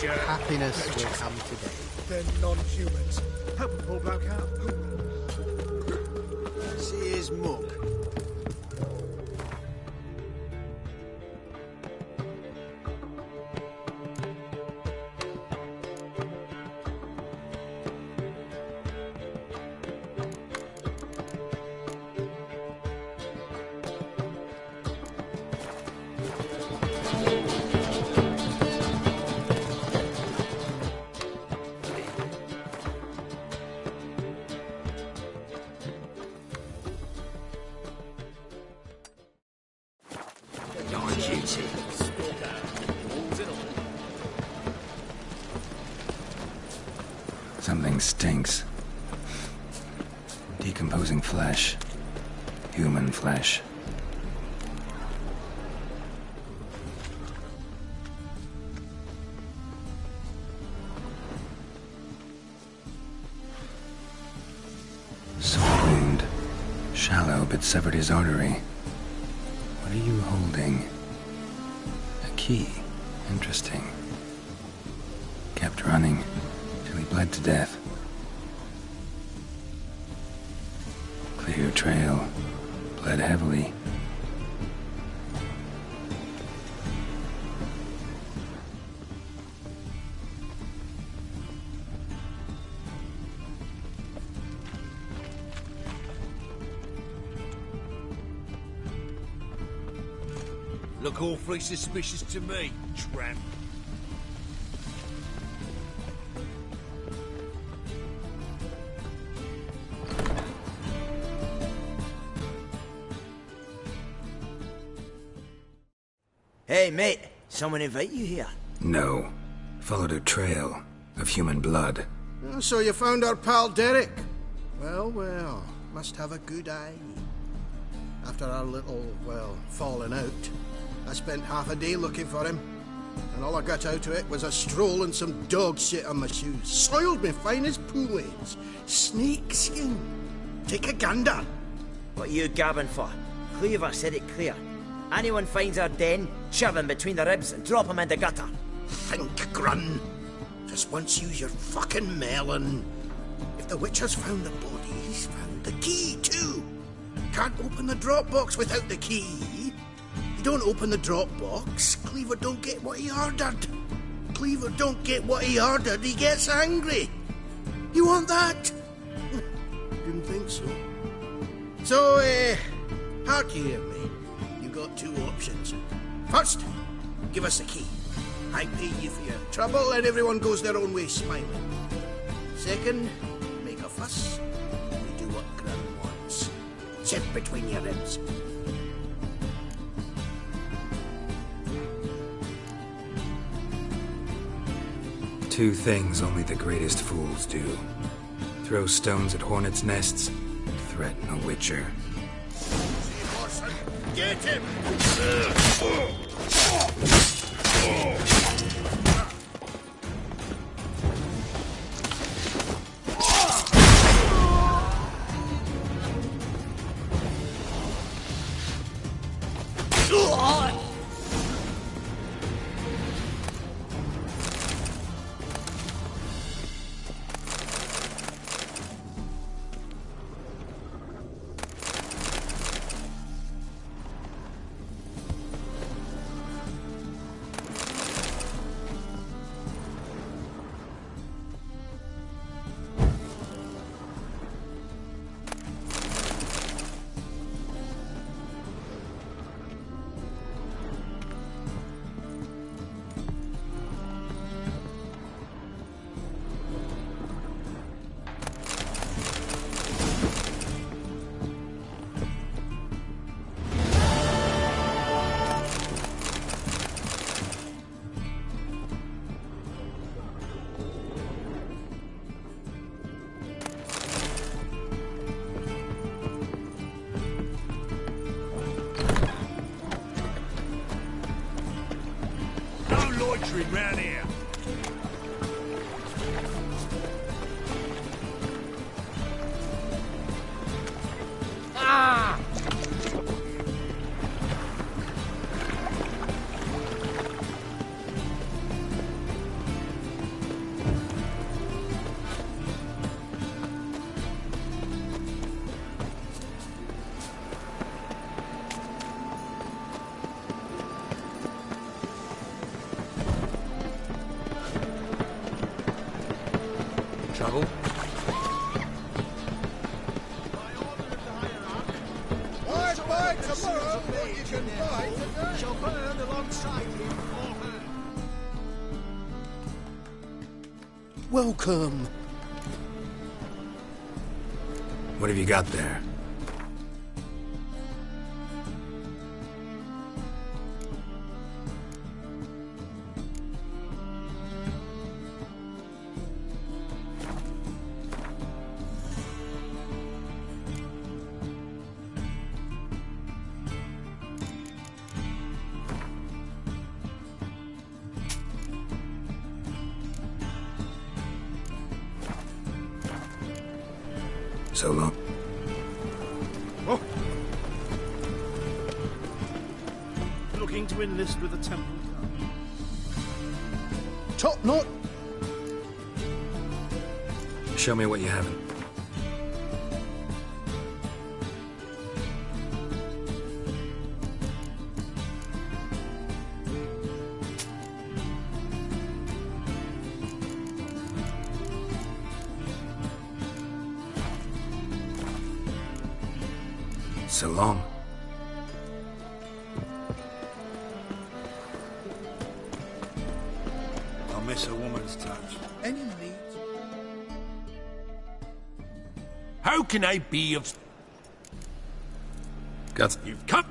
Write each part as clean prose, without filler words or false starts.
Happiness will come today. They're non-humans. Help the poor bloke out. See his mug. Something stinks. Decomposing flesh. Human flesh. Sword wound. Shallow, but severed his artery. What are you holding? A key. Interesting. Kept running till he bled to death. Clear trail. Bled heavily. Look awfully suspicious to me, tramp. Hey, mate. Someone invite you here? No. Followed a trail of human blood. Oh, so you found our pal Derek? Well, well, must have a good eye. After our little, well, falling out, I spent half a day looking for him. And all I got out of it was a stroll and some dog shit on my shoes. Soiled me fine as pool-ades. Snake skin. Take a gander. What are you gabbing for? Cleaver said it clear. Anyone finds our den, shove him between the ribs and drop him in the gutter. Think, Grun. Just once use your fucking melon. If the witch has found the body, he's found the key too. Can't open the drop box without the key. You don't open the drop box, Cleaver don't get what he ordered. Cleaver don't get what he ordered, he gets angry. You want that? Didn't think so. So, heart here, mate. You got two options. First, give us the key. I pay you for your trouble and everyone goes their own way smiling. Second, make a fuss. We do what Grun wants. Sit between your ribs. Two things only the greatest fools do. Throw stones at hornets' nests and threaten a witcher. Get him! Loitering round here. Ah! Trouble? Buy tomorrow what you can buy today. Shall burn alongside him or her. Welcome. What have you got there? So long. Oh. Looking to enlist with the temple. Top knot. Show me what you haven't. So long. I'll miss a woman's touch. Any meat? How can I be of... Got You've come...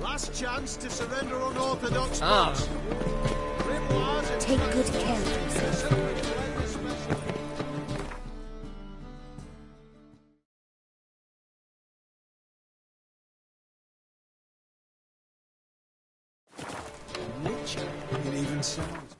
Last chance to surrender unorthodox Ah. goods. Grimoires and Take good care of yourself. It even sounds.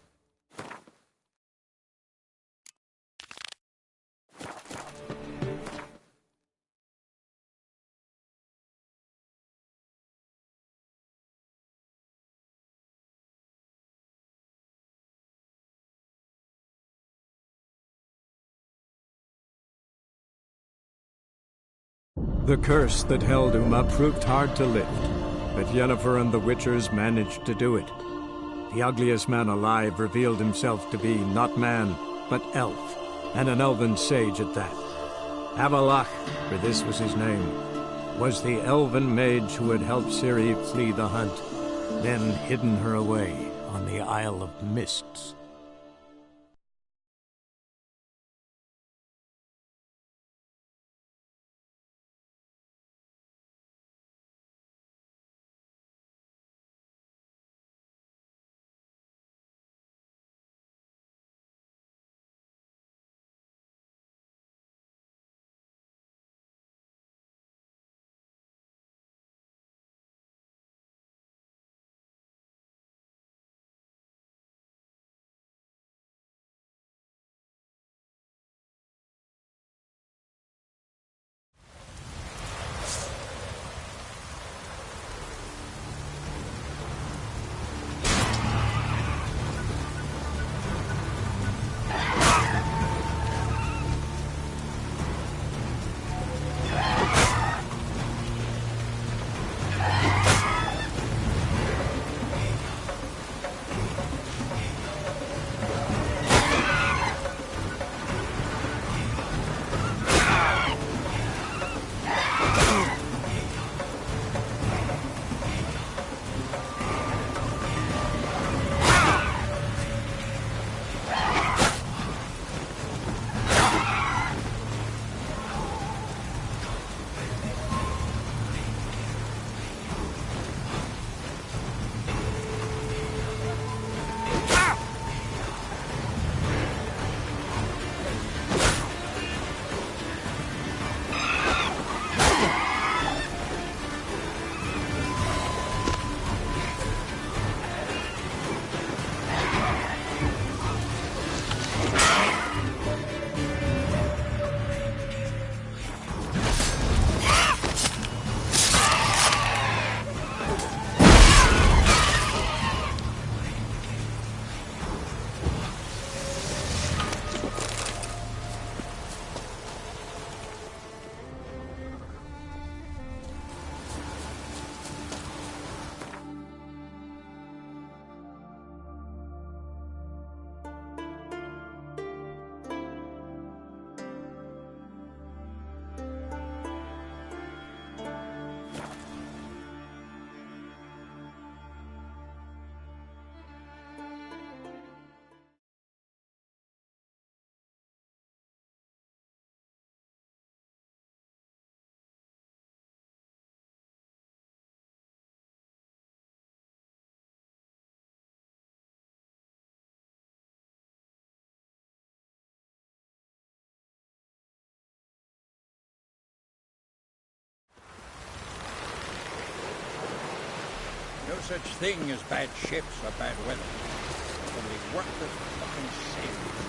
The curse that held Uma proved hard to lift, but Yennefer and the Witchers managed to do it. The ugliest man alive revealed himself to be not man, but elf, and an elven sage at that. Avalach, for this was his name, was the elven mage who had helped Ciri flee the hunt, then hidden her away on the Isle of Mists. such thing as bad ships or bad weather. Only work with fucking sailors.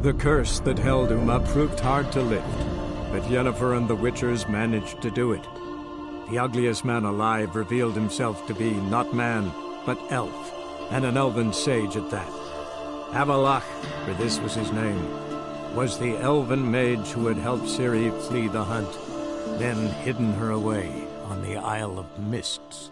The curse that held Uma proved hard to lift, but Yennefer and the Witchers managed to do it. The ugliest man alive revealed himself to be not man, but elf, and an elven sage at that. Avalach, for this was his name, was the elven mage who had helped Ciri flee the hunt, then hidden her away on the Isle of Mists.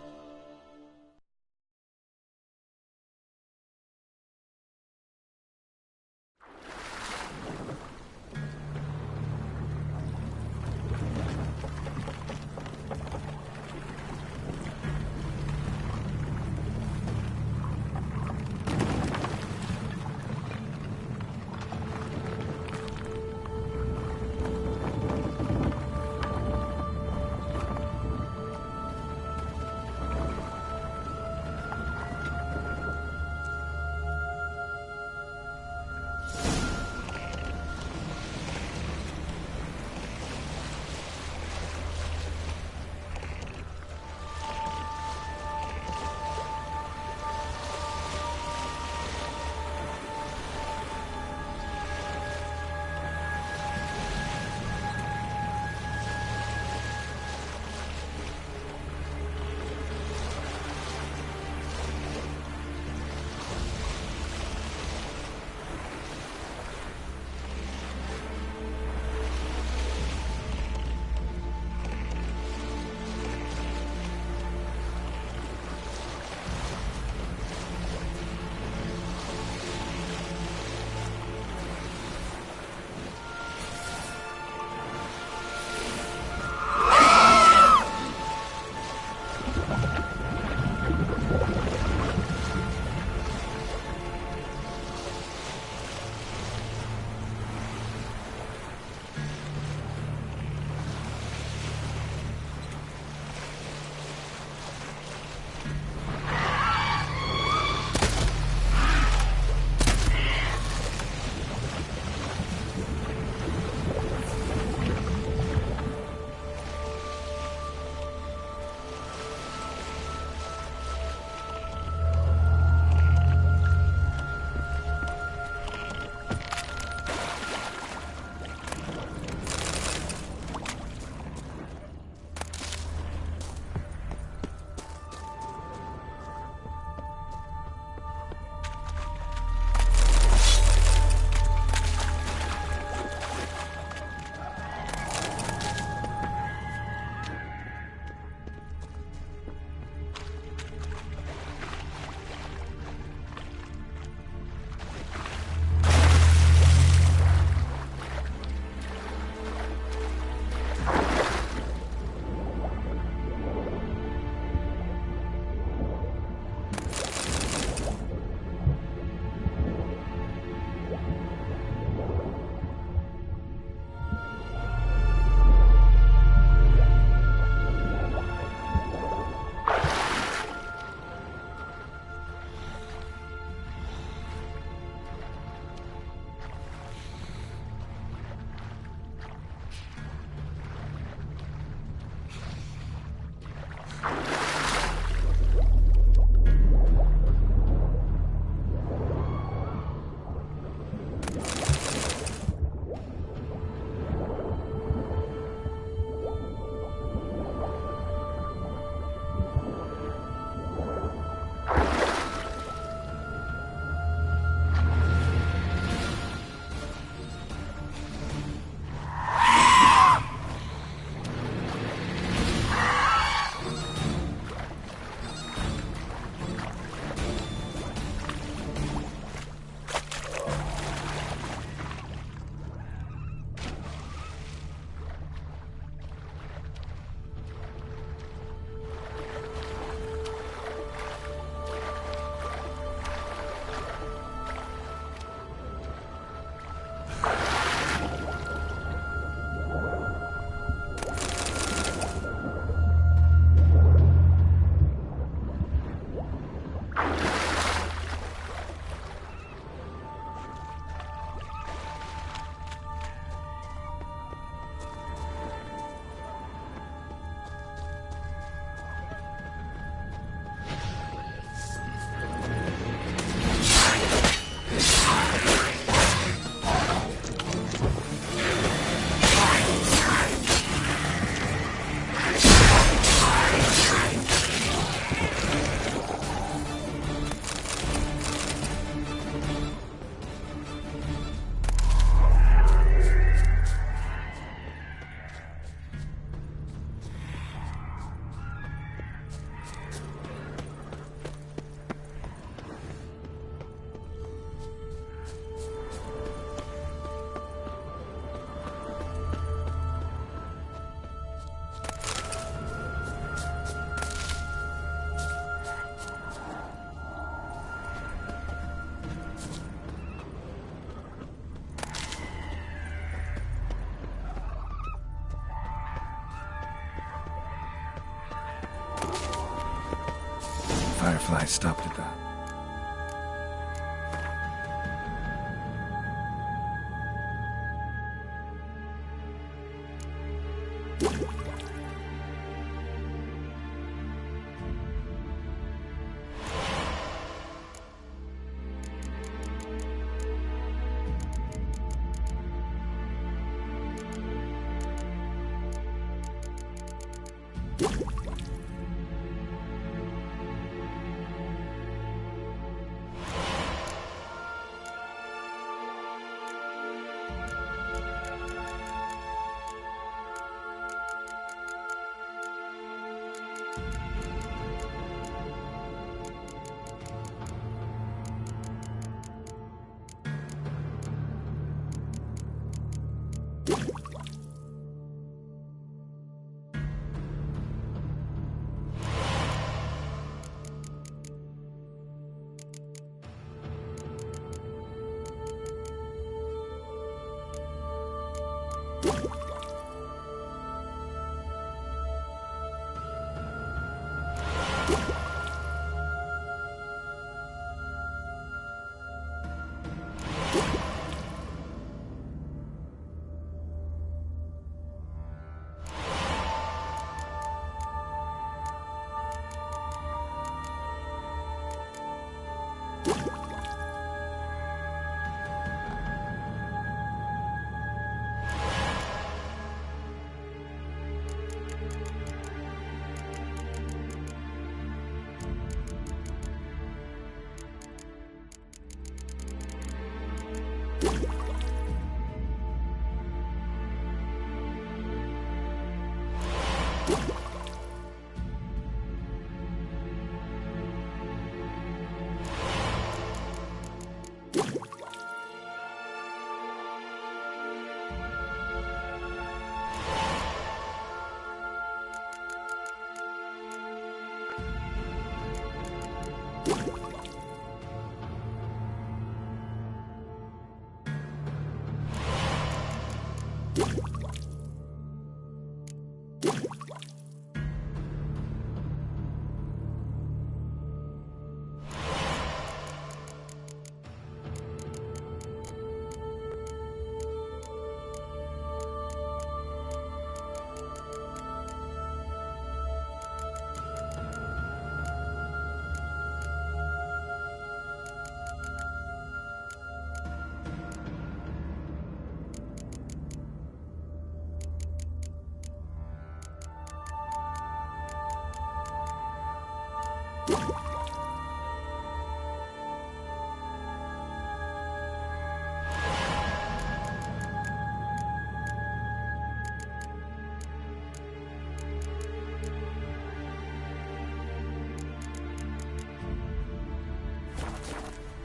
Firefly stopped at that.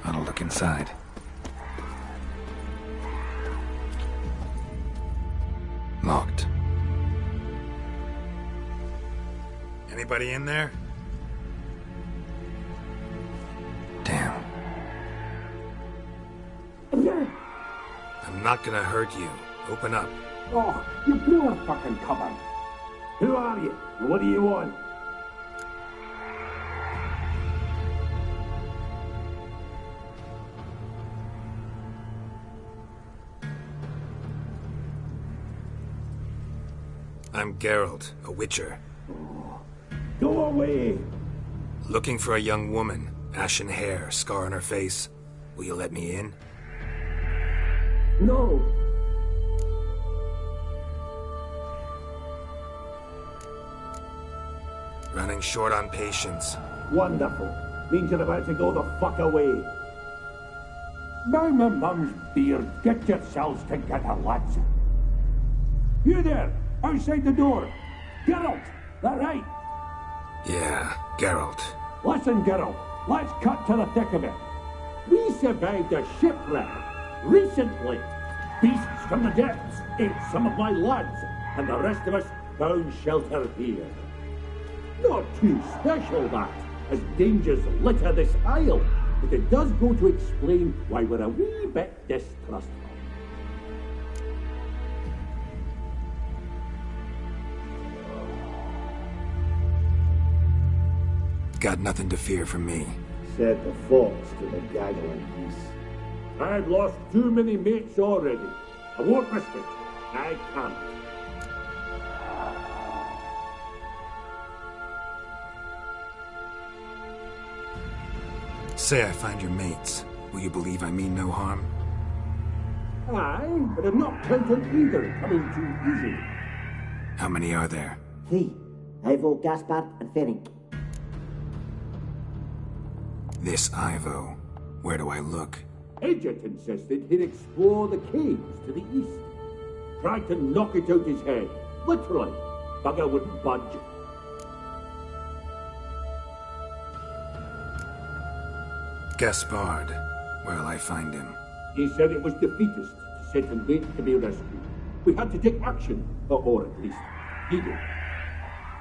I'll look inside. Locked. Anybody in there? Damn. I'm not gonna hurt you. Open up. Oh, you blew a fucking cover. Who are you? And what do you want? I'm Geralt, a witcher. Go away! Looking for a young woman. Ashen hair, scar on her face. Will you let me in? No! Running short on patience. Wonderful. Means you're about to go the fuck away. Now my mum's beard, get yourselves together, lads. You there, outside the door. Geralt, that right? Yeah, Geralt. Listen, Geralt, let's cut to the thick of it. We survived a shipwreck recently. Beasts from the depths ate some of my lads, and the rest of us found shelter here. Not too special, that, as dangers litter this isle, but it does go to explain why we're a wee bit distrustful. got nothing to fear from me. Said the fox to the gaggling geese. I've lost too many mates already. I won't risk it. I can't. Say I find your mates. Will you believe I mean no harm? Aye, but I'm not counting either coming too easy. How many are there? 3. Ivo, Gaspard, and Ferenc. This Ivo. Where do I look? Agent insisted he'd explore the caves to the east. Tried to knock it out his head. Literally. Bugger wouldn't budge. Gaspard. Where'll I find him? He said it was defeatist to set him bait to be rescued. We had to take action, or at least he did.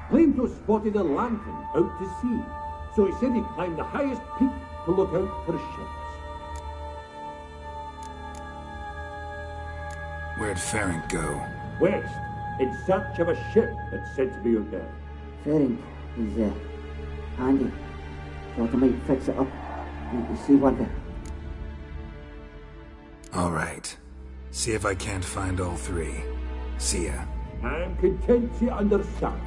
Claimed to have spotted a lantern out to sea, so he said he'd climb the highest peak to look out for ships. Where'd Ferenc go? West, in search of a ship that's said to be out there. Ferenc is, handy. Thought I might fix it up. You see what the... All right. See if I can't find all 3. See ya. I'm content to understand.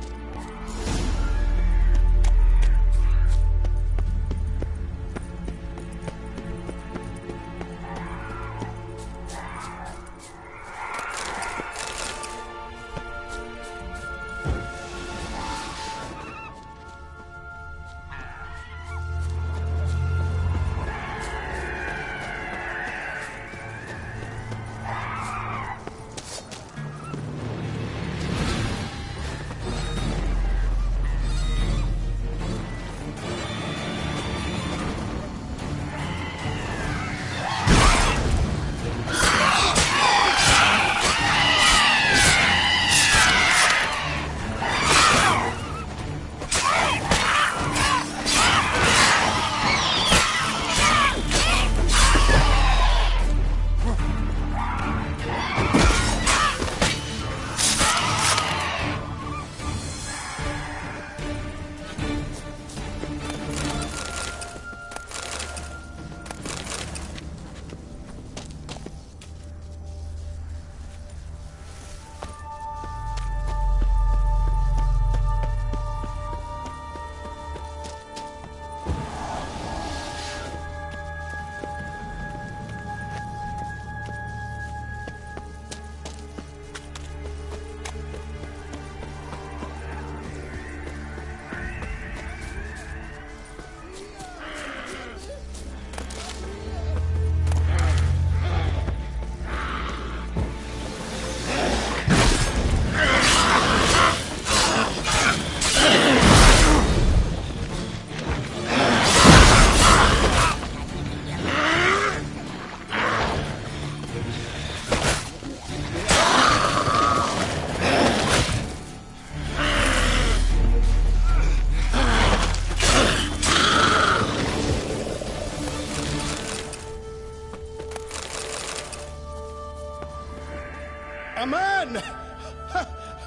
A man!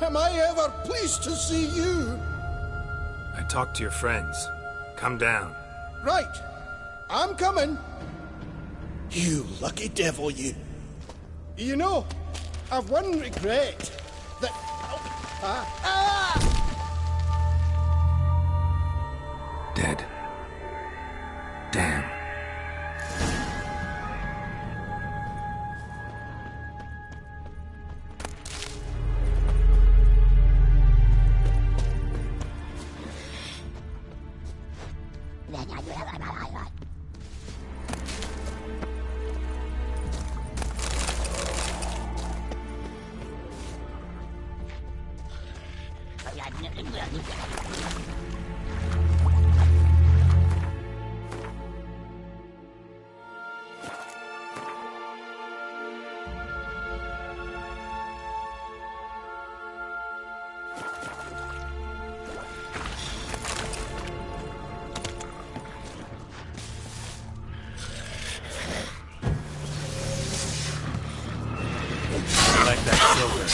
Am I ever pleased to see you? I talked to your friends. Come down. Right. I'm coming. You lucky devil, you. You know, I've one regret. That... Dead. Damn. Like that silver.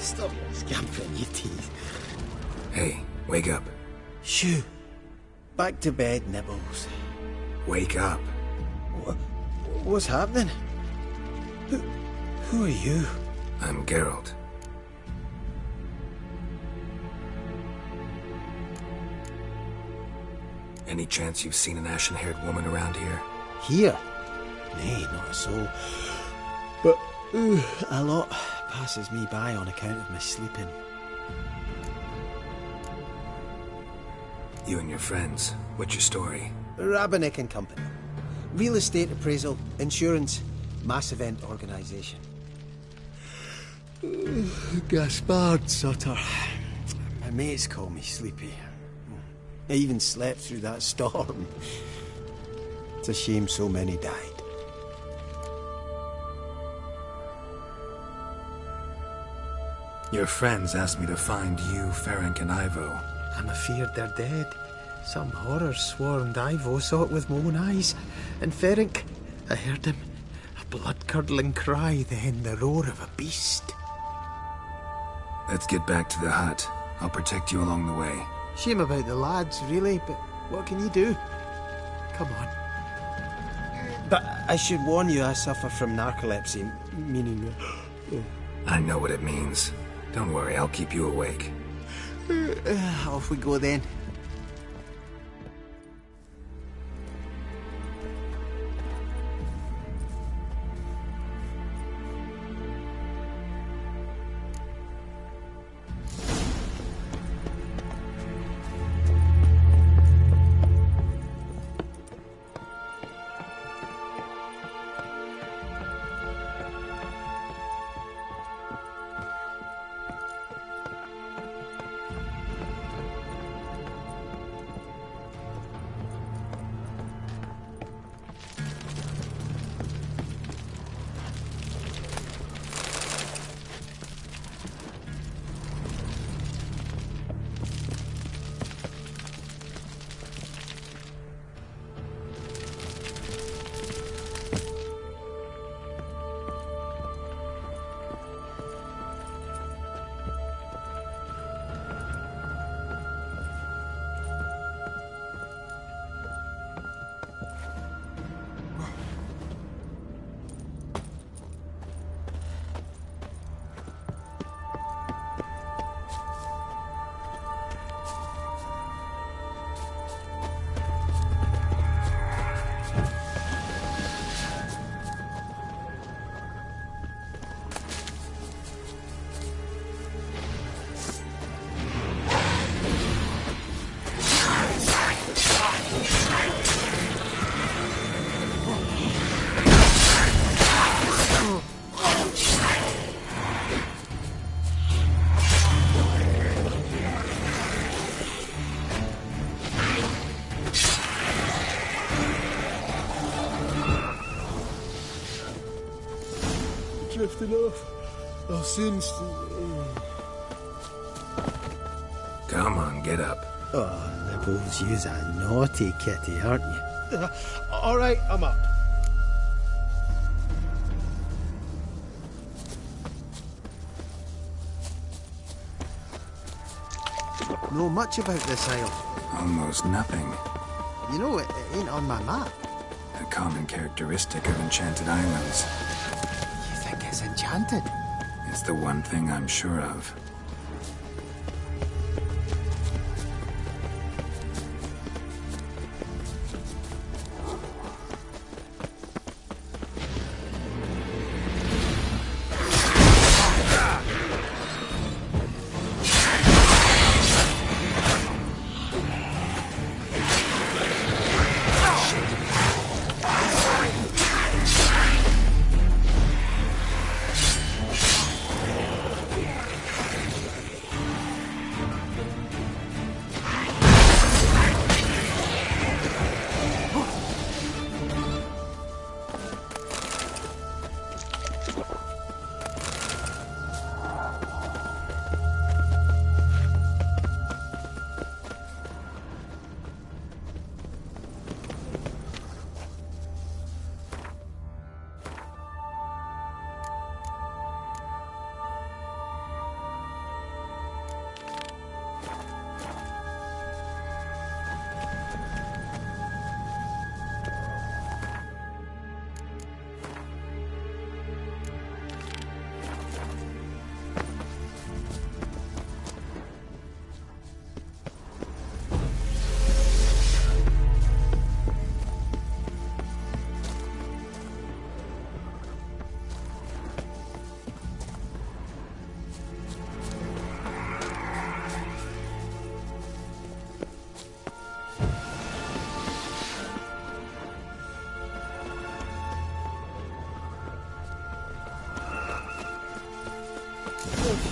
Stop scampering, you tease. Hey, wake up. Shoo. Back to bed, Nibbles. Wake up. What's happening? Who are you? I'm Geralt. Any chance you've seen an ashen-haired woman around here? Here? Nay, not a soul. But a lot passes me by on account of my sleeping. You and your friends, what's your story? Rabbinick and Company. Real estate appraisal, insurance, mass event organisation. Gaspard Sutter. My mates call me Sleepy. I even slept through that storm. It's a shame so many died. Your friends asked me to find you, Ferenc, and Ivo. I'm afeard they're dead. Some horrors swarmed Ivo, saw it with my own eyes. And Ferenc, I heard him. A blood-curdling cry, then the roar of a beast. Let's get back to the hut. I'll protect you along the way. Shame about the lads, really, but what can you do? Come on. But I should warn you, I suffer from narcolepsy, meaning... I know what it means. Don't worry, I'll keep you awake. Off we go then. Drifting off. I'll soon... Come on, get up. Oh, Nibbles, you's a naughty kitty, aren't you? All right, I'm up. Know much about this isle? Almost nothing. You know, it ain't on my map. A common characteristic of enchanted islands. You think it's enchanted? It's the one thing I'm sure of.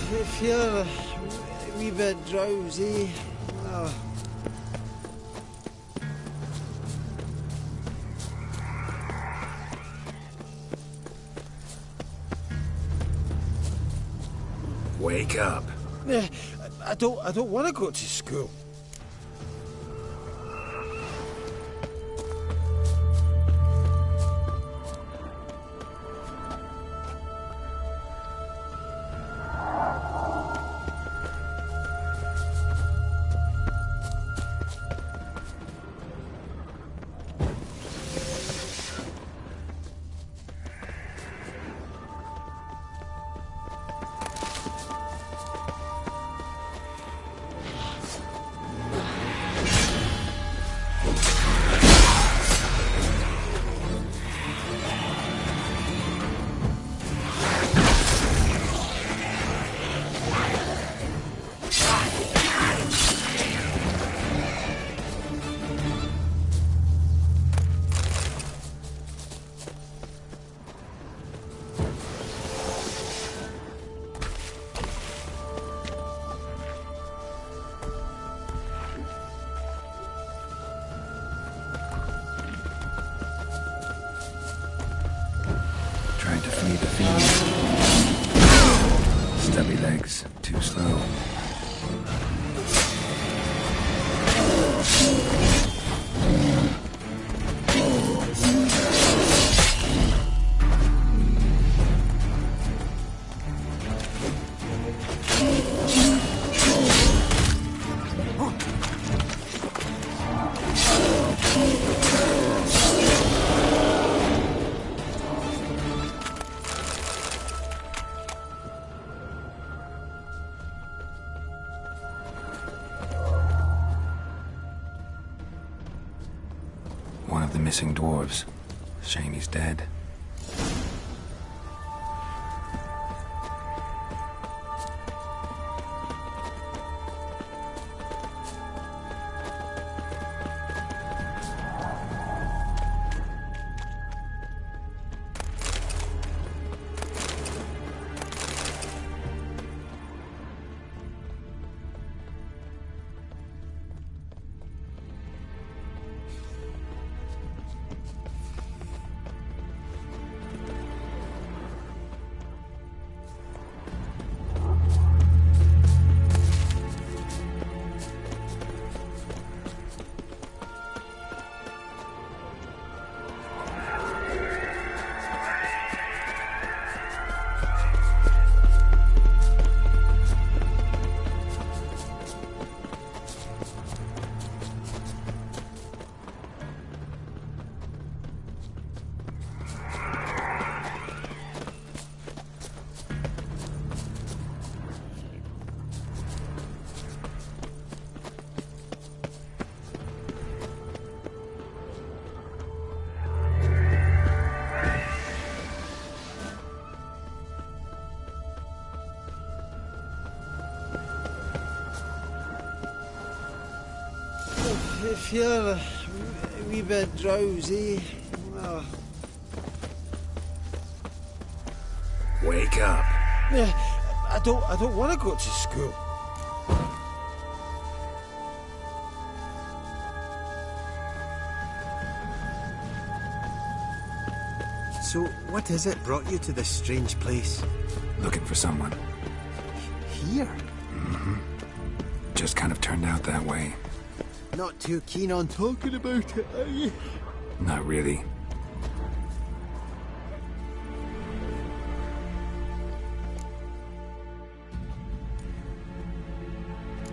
I feel a wee bit drowsy. Oh. Wake up. I don't want to go to school. Trying to flee the field. Stubby legs, too slow. One of the missing dwarves. Shame he's dead. I feel a wee bit drowsy. Oh. Wake up. I don't want to go to school. So, what is it brought you to this strange place? Looking for someone. Here? Mm-hmm. Just kind of turned out that way. Not too keen on talking about it, are you? Not really.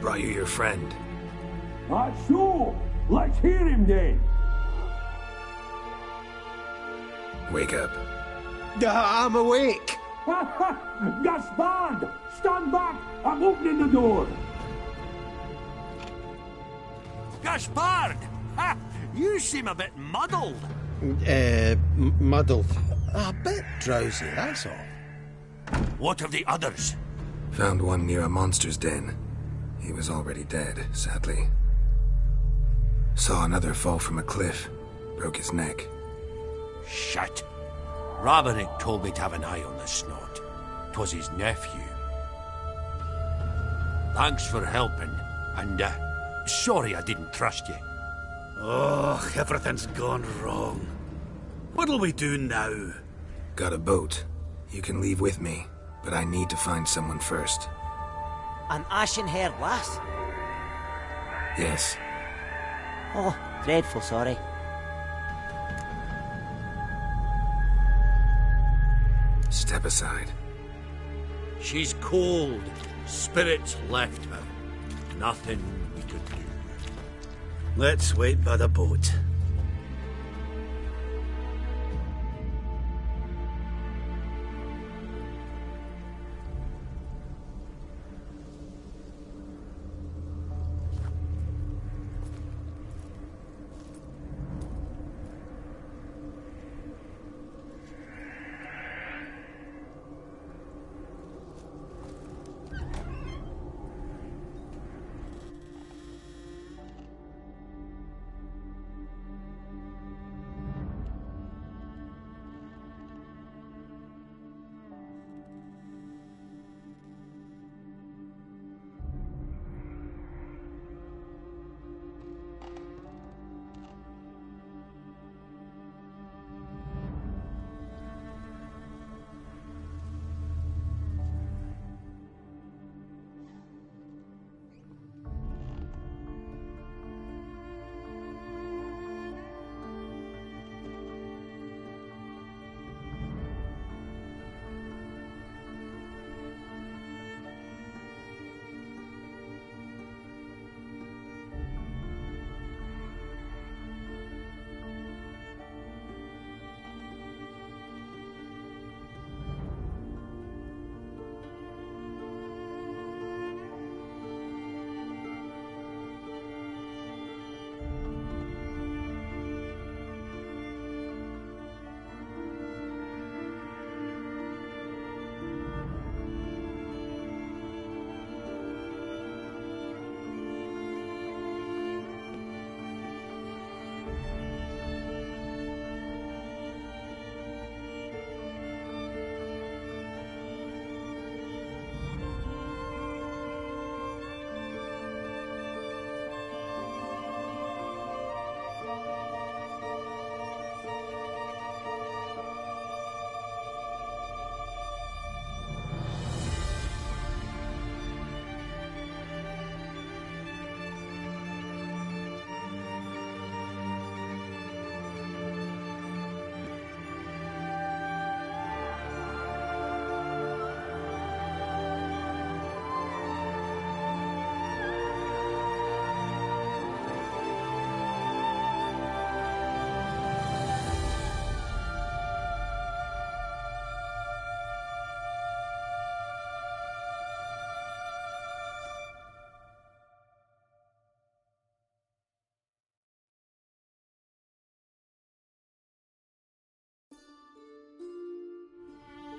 Brought you your friend. That's so. Let's hear him then. Wake up. I'm awake. Gaspard! Stand back! I'm opening the door. Gaspard! Ha! You seem a bit muddled. Muddled. A bit drowsy, that's all. What of the others? Found one near a monster's den. He was already dead, sadly. Saw another fall from a cliff. Broke his neck. Shit. Roderick told me to have an eye on the snot. 'Twas his nephew. Thanks for helping, and sorry I didn't trust you. Oh, everything's gone wrong. What'll we do now? Got a boat. You can leave with me, but I need to find someone first. An ashen-haired lass? Yes. Oh, dreadful sorry. Step aside. She's cold. Spirits left her. Nothing we could do. Let's wait by the boat.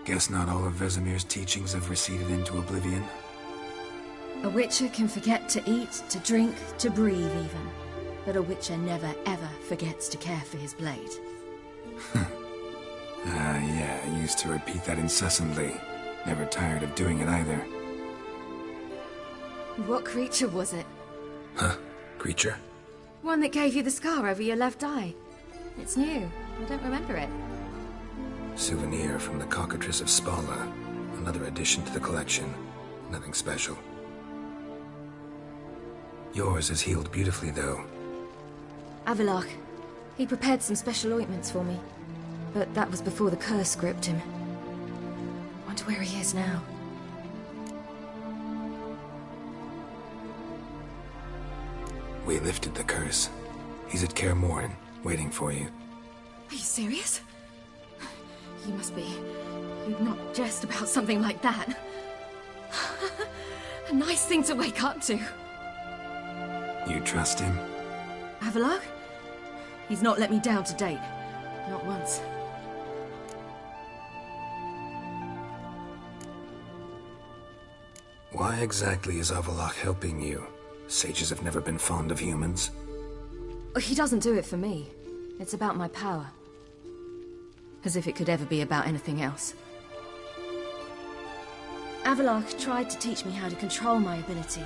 Guess not all of Vesemir's teachings have receded into oblivion. A witcher can forget to eat, to drink, to breathe even. But a witcher never ever forgets to care for his blade. Yeah, I used to repeat that incessantly. Never tired of doing it either. What creature was it? Huh? Creature? One that gave you the scar over your left eye. It's new. I don't remember it. Souvenir from the Cockatrice of Spala. Another addition to the collection. Nothing special. Yours is healed beautifully, though. Avalok. He prepared some special ointments for me. But that was before the curse gripped him. Wonder where he is now. We lifted the curse. He's at Kaer Morhen, waiting for you. Are you serious? You must be. You'd not jest about something like that. A nice thing to wake up to. You trust him? Avalok? He's not let me down to date. Not once. Why exactly is Avalok helping you? Sages have never been fond of humans. He doesn't do it for me. It's about my power. As if it could ever be about anything else. Avalok tried to teach me how to control my ability.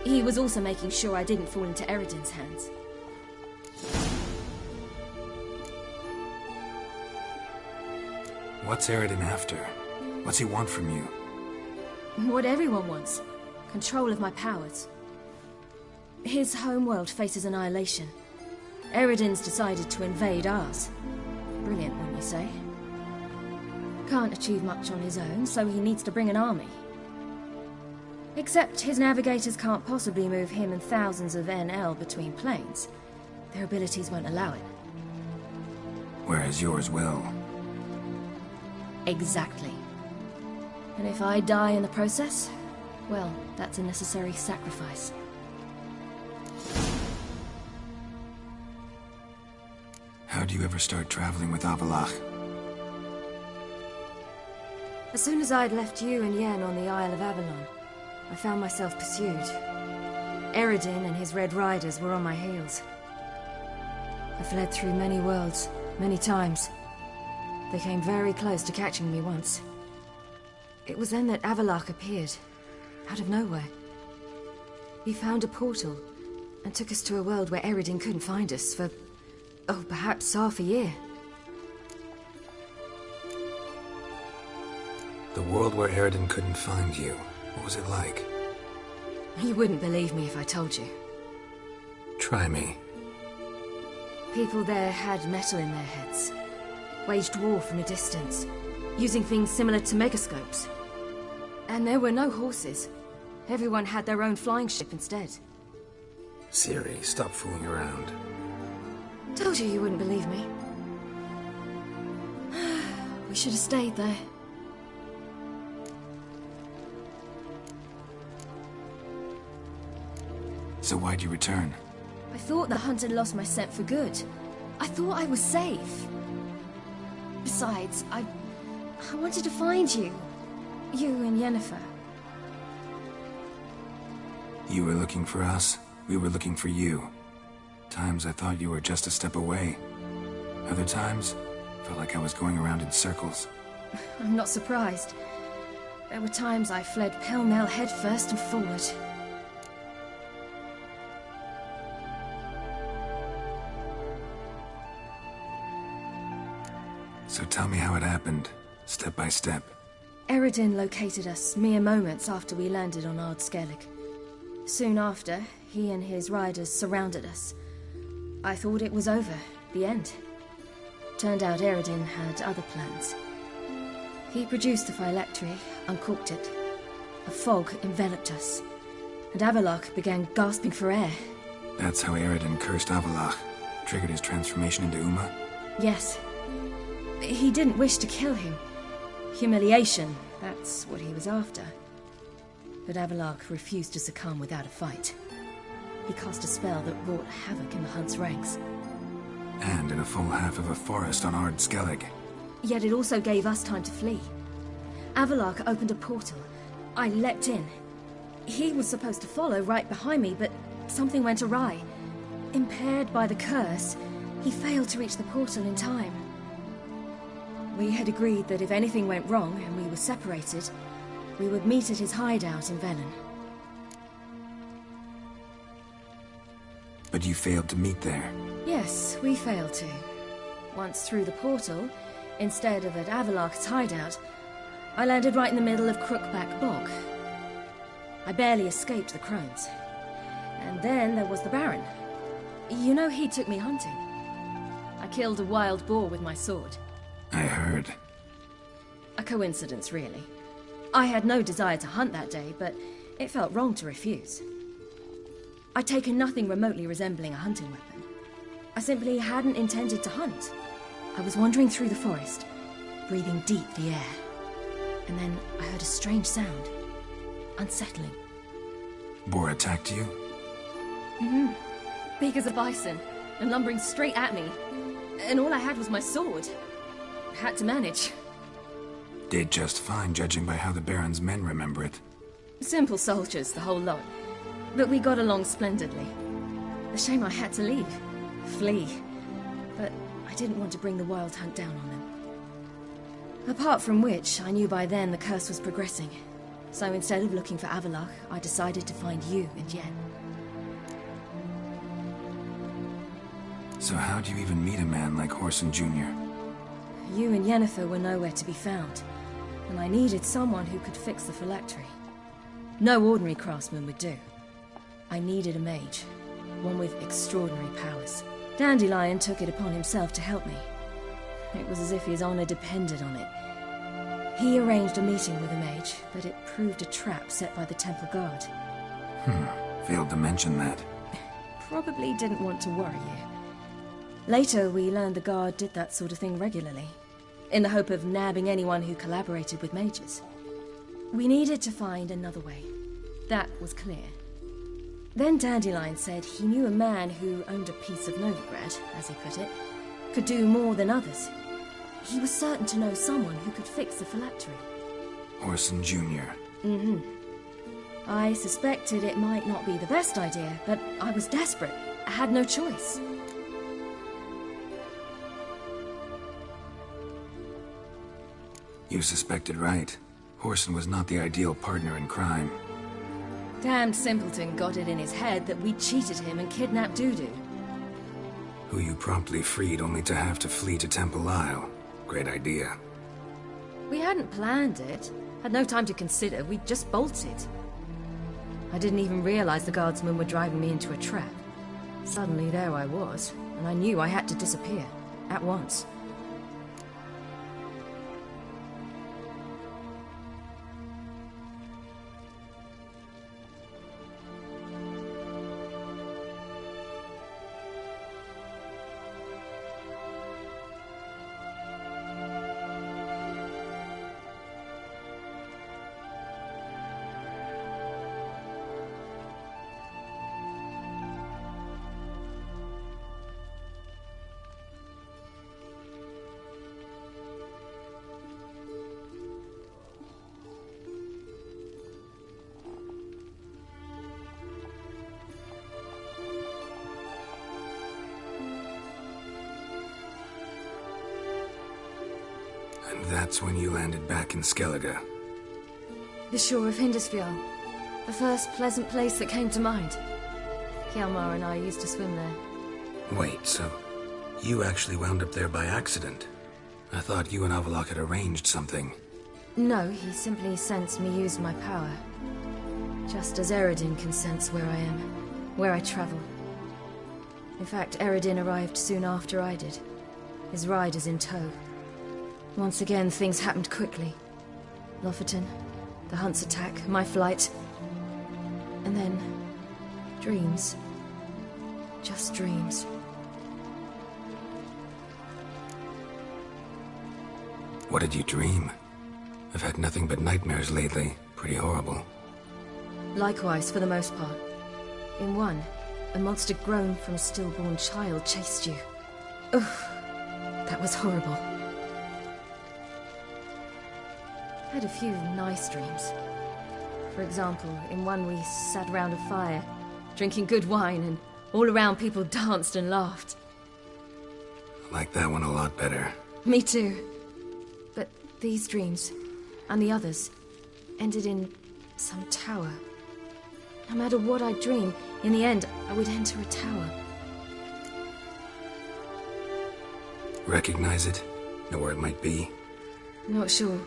He was also making sure I didn't fall into Eridan's hands. What's Eridan after? What's he want from you? What everyone wants. Control of my powers. His homeworld faces annihilation. Eridan's decided to invade ours. Brilliant, wouldn't you say? Can't achieve much on his own, so he needs to bring an army. Except his navigators can't possibly move him and thousands of NL between planes. Their abilities won't allow it. Whereas yours will. Exactly. And if I die in the process, well, that's a necessary sacrifice. How'd you ever start traveling with Avalok? As soon as I'd left you and Yen on the Isle of Avalon, I found myself pursued. Eridan and his Red Riders were on my heels. I fled through many worlds, many times. They came very close to catching me once. It was then that Avalok appeared, out of nowhere. He found a portal, and took us to a world where Eridan couldn't find us for, oh, perhaps half a year. The world where Eridan couldn't find you. What was it like? You wouldn't believe me if I told you. Try me. People there had metal in their heads. Waged war from a distance, using things similar to megascopes. And there were no horses. Everyone had their own flying ship instead. Siri, stop fooling around. Told you wouldn't believe me. We should have stayed there. So why'd you return? I thought the hunt had lost my scent for good. I thought I was safe. Besides, I wanted to find you. You and Yennefer. You were looking for us, we were looking for you. Times I thought you were just a step away. Other times, felt like I was going around in circles. I'm not surprised. There were times I fled pell-mell headfirst and forward. So tell me how it happened, step by step. Eridan located us mere moments after we landed on Ard Skellig. Soon after, he and his riders surrounded us. I thought it was over, the end. Turned out Eridan had other plans. He produced the phylactery, uncorked it. A fog enveloped us, and Avalok began gasping for air. That's how Eridan cursed Avalok, triggered his transformation into Uma? Yes. He didn't wish to kill him. Humiliation, that's what he was after. But Avalok refused to succumb without a fight. He cast a spell that wrought havoc in the hunt's ranks. And in a full half of a forest on Ard Skellig. Yet it also gave us time to flee. Avalok opened a portal. I leapt in. He was supposed to follow right behind me, but something went awry. Impaired by the curse, he failed to reach the portal in time. We had agreed that if anything went wrong and we were separated, we would meet at his hideout in Velen. But you failed to meet there. Yes, we failed to. Once through the portal, instead of at Avalok's hideout, I landed right in the middle of Crookback Bog. I barely escaped the crones. And then there was the Baron. You know, he took me hunting. I killed a wild boar with my sword. I heard. A coincidence, really. I had no desire to hunt that day, but it felt wrong to refuse. I'd taken nothing remotely resembling a hunting weapon. I simply hadn't intended to hunt. I was wandering through the forest, breathing deep the air. And then I heard a strange sound. Unsettling. Boar attacked you? Mm-hmm. Big as a bison, and lumbering straight at me. And all I had was my sword. Had to manage. Did just fine, judging by how the Baron's men remember it. Simple soldiers, the whole lot. But we got along splendidly. A shame I had to leave. Flee. But I didn't want to bring the wild hunt down on them. Apart from which, I knew by then the curse was progressing. So instead of looking for Avallac'h, I decided to find you and Yen. So how'd you even meet a man like Whoreson Jr.? You and Yennefer were nowhere to be found, and I needed someone who could fix the phylactery. No ordinary craftsman would do. I needed a mage, one with extraordinary powers. Dandelion took it upon himself to help me. It was as if his honor depended on it. He arranged a meeting with a mage, but it proved a trap set by the temple guard. Failed to mention that. Probably didn't want to worry you. Later, we learned the guard did that sort of thing regularly, in the hope of nabbing anyone who collaborated with mages. We needed to find another way. That was clear. Then Dandelion said he knew a man who owned a piece of Novigrad, as he put it, could do more than others. He was certain to know someone who could fix the phylactery. Whoreson Jr. Mm-hmm. I suspected it might not be the best idea, but I was desperate. I had no choice. You suspected right. Whoreson was not the ideal partner in crime. Damned simpleton got it in his head that we cheated him and kidnapped Dudu. Who you promptly freed only to have to flee to Temple Isle. Great idea. We hadn't planned it. Had no time to consider. We just bolted. I didn't even realize the guardsmen were driving me into a trap. Suddenly there I was, and I knew I had to disappear. At once. And that's when you landed back in Skellige. The shore of Hindisfjall. The first pleasant place that came to mind. Hjalmar and I used to swim there. Wait, so you actually wound up there by accident? I thought you and Avallac'h had arranged something. No, he simply sensed me use my power. Just as Eredin can sense where I am, where I travel. In fact, Eredin arrived soon after I did. His riders in tow. Once again, things happened quickly. Lofoten, the Hunt's attack, my flight. And then... dreams. Just dreams. What did you dream? I've had nothing but nightmares lately. Pretty horrible. Likewise, for the most part. In one, a monster grown from a stillborn child chased you. Ugh, that was horrible. I had a few nice dreams. For example, in one we sat around a fire, drinking good wine, and all around people danced and laughed. I like that one a lot better. Me too. But these dreams, and the others, ended in some tower. No matter what I dream, in the end, I would enter a tower. Recognize it? Know where it might be? Not sure.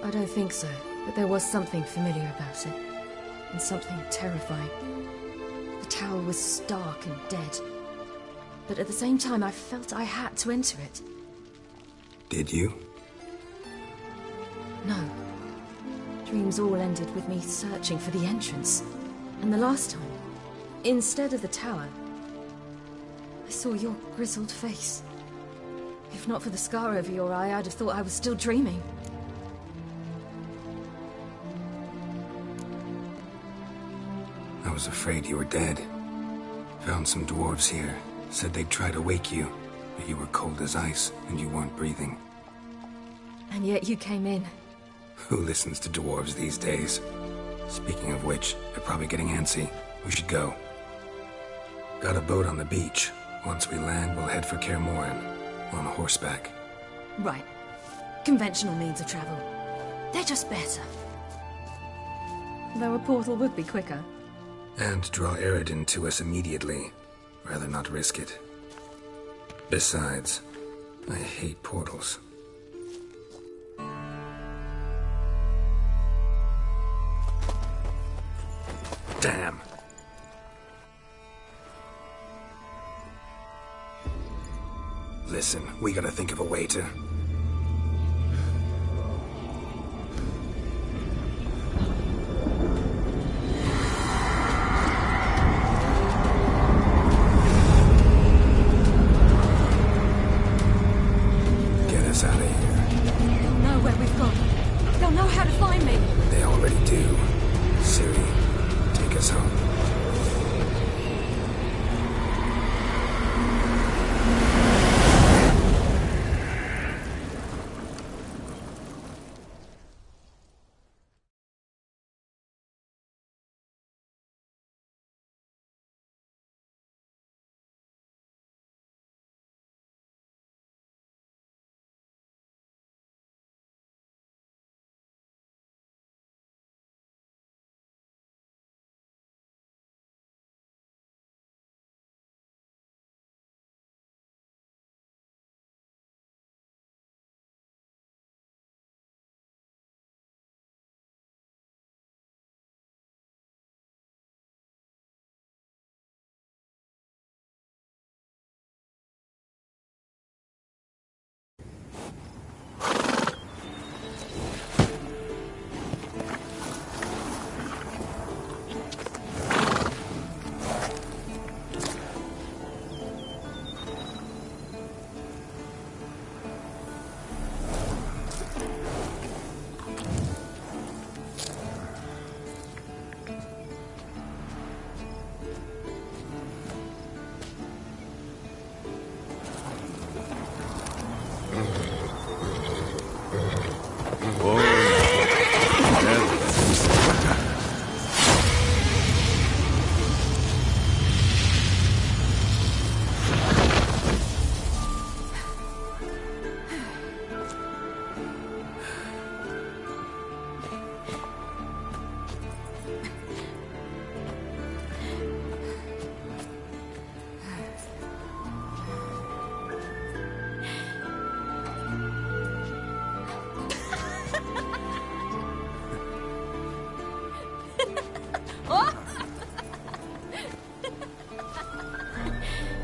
I don't think so, but there was something familiar about it. And something terrifying. The tower was stark and dead. But at the same time, I felt I had to enter it. Did you? No. Dreams all ended with me searching for the entrance. And the last time, instead of the tower, I saw your grizzled face. If not for the scar over your eye, I'd have thought I was still dreaming. I was afraid you were dead. Found some dwarves here. Said they'd try to wake you, but you were cold as ice and you weren't breathing. And yet you came in. Who listens to dwarves these days? Speaking of which, they're probably getting antsy. We should go. Got a boat on the beach. Once we land, we'll head for Kaer Morhen. On horseback. Right. Conventional means of travel. They're just better. Though a portal would be quicker. And draw Eredin to us immediately. Rather not risk it. Besides, I hate portals. Damn. Listen, we gotta think of a way to... get us out of here. They'll know where we've gone. They'll know how to find me. They already do. Siri, take us home.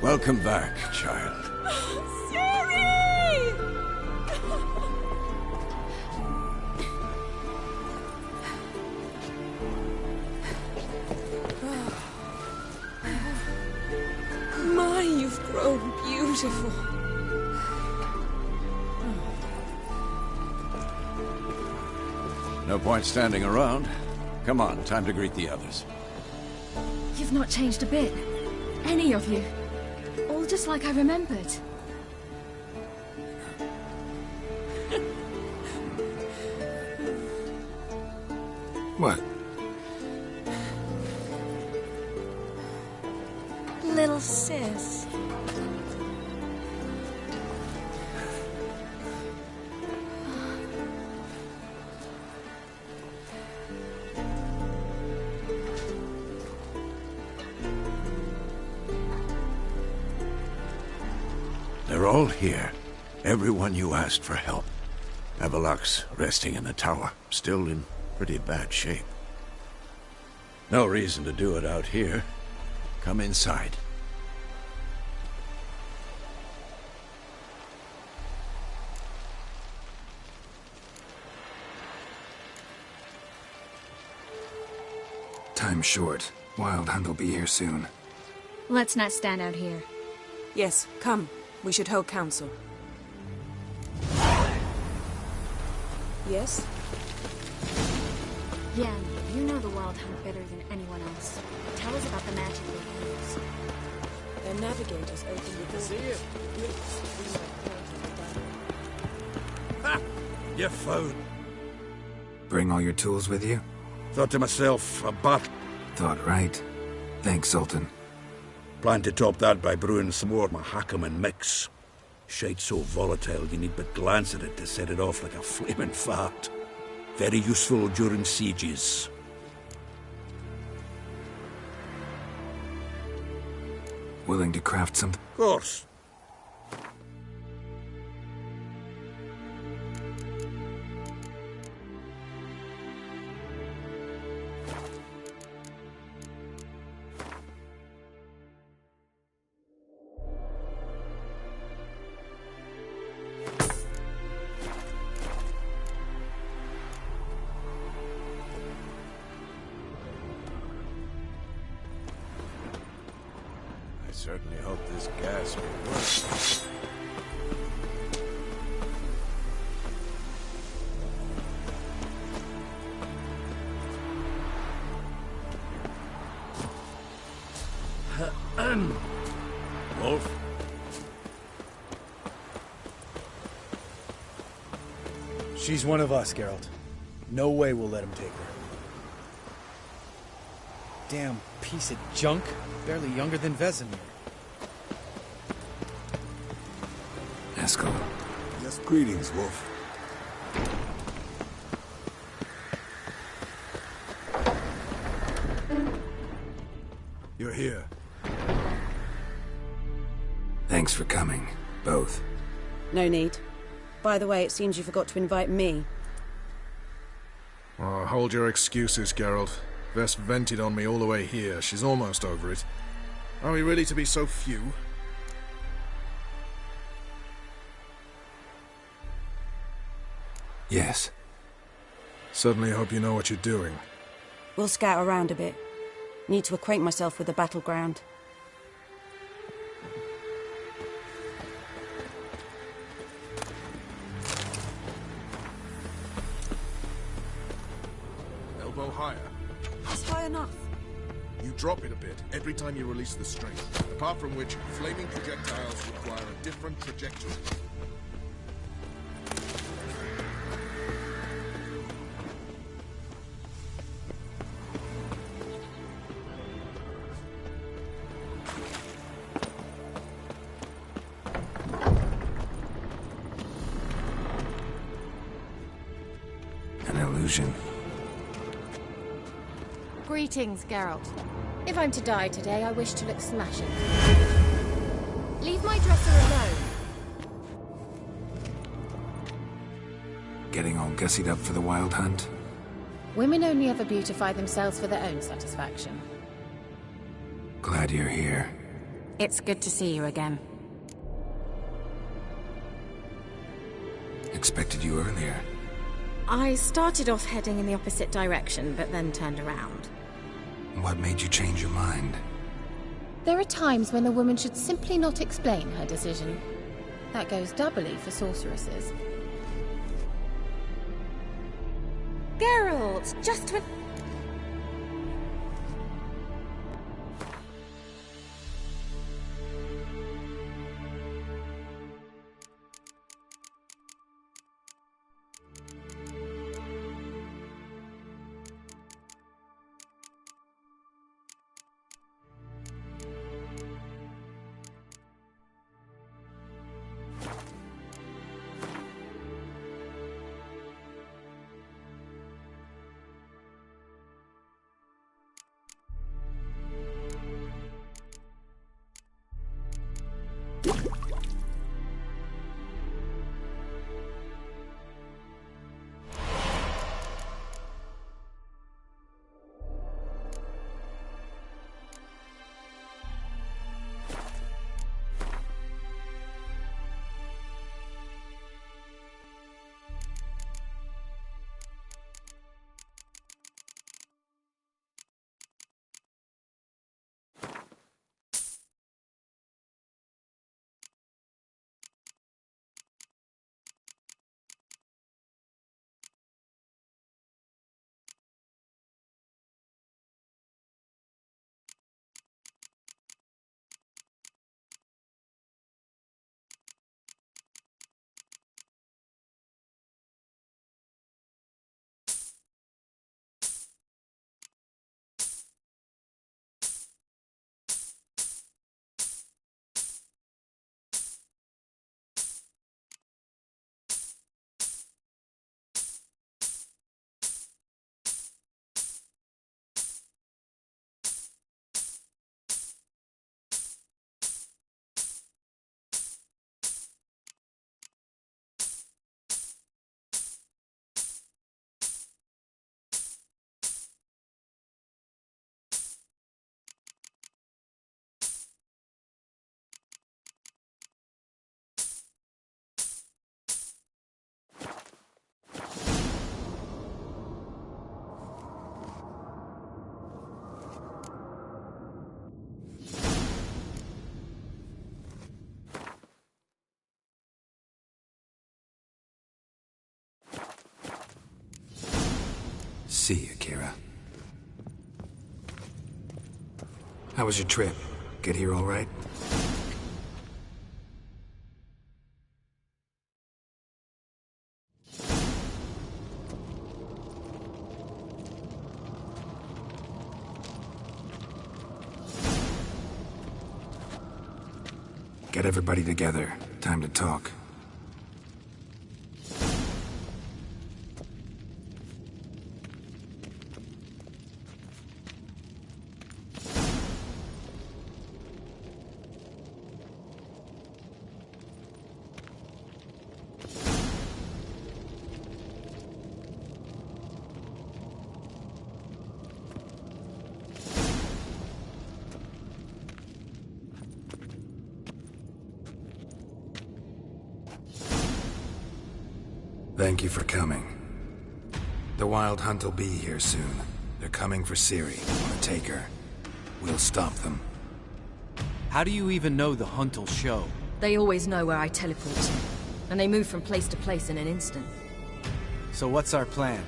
Welcome back, child. Siri! My, you've grown beautiful. No point standing around. Come on, time to greet the others. You've not changed a bit. Any of you. All just like I remembered. What? Little sis. They're all here. Everyone you asked for help. Avalok's resting in the tower, still in pretty bad shape. No reason to do it out here. Come inside. Time's short. Wild Hunt will be here soon. Let's not stand out here. Yes, come. We should hold council. Yes? Yeah, you know the Wild Hunt better than anyone else. Tell us about the magic they use. Their navigators open the door. Ha! You found. Bring all your tools with you? Thought to myself, a bat. Thought right. Thanks, Sultan. Plan to top that by brewing some more Mahakaman mix. Shite's so volatile you need but glance at it to set it off like a flaming fart. Very useful during sieges. willing to craft something? Of course. I certainly hope this gas will work. Wolf? She's one of us, Geralt. No way we'll let him take her. Damn piece of junk. Barely younger than Vesemir. Eskel. Yes, greetings, Wolf. You're here. Thanks for coming, both. No need. By the way, it seems you forgot to invite me. Oh, hold your excuses, Geralt. Vest vented on me all the way here. She's almost over it. Are we really to be so few? Yes. Certainly hope you know what you're doing. We'll scout around a bit. Need to acquaint myself with the battleground. Elbow higher. That's high enough. You drop it a bit every time you release the string. Apart from which, flaming projectiles require a different trajectory. An illusion. Greetings, Geralt. If I'm to die today, I wish to look smashing. Leave my dresser alone. Getting all gussied up for the wild hunt? Women only ever beautify themselves for their own satisfaction. Glad you're here. It's good to see you again. Expected you earlier. I started off heading in the opposite direction, but then turned around. What made you change your mind? There are times when a woman should simply not explain her decision. That goes doubly for sorceresses. Geralt, just when... see you, Kira. How was your trip? Get here all right? Get everybody together. Time to talk. Thank you for coming. The Wild Hunt will be here soon. They're coming for Ciri. Want to take her. We'll stop them. How do you even know the Hunt will show? They always know where I teleport to, and they move from place to place in an instant. So what's our plan?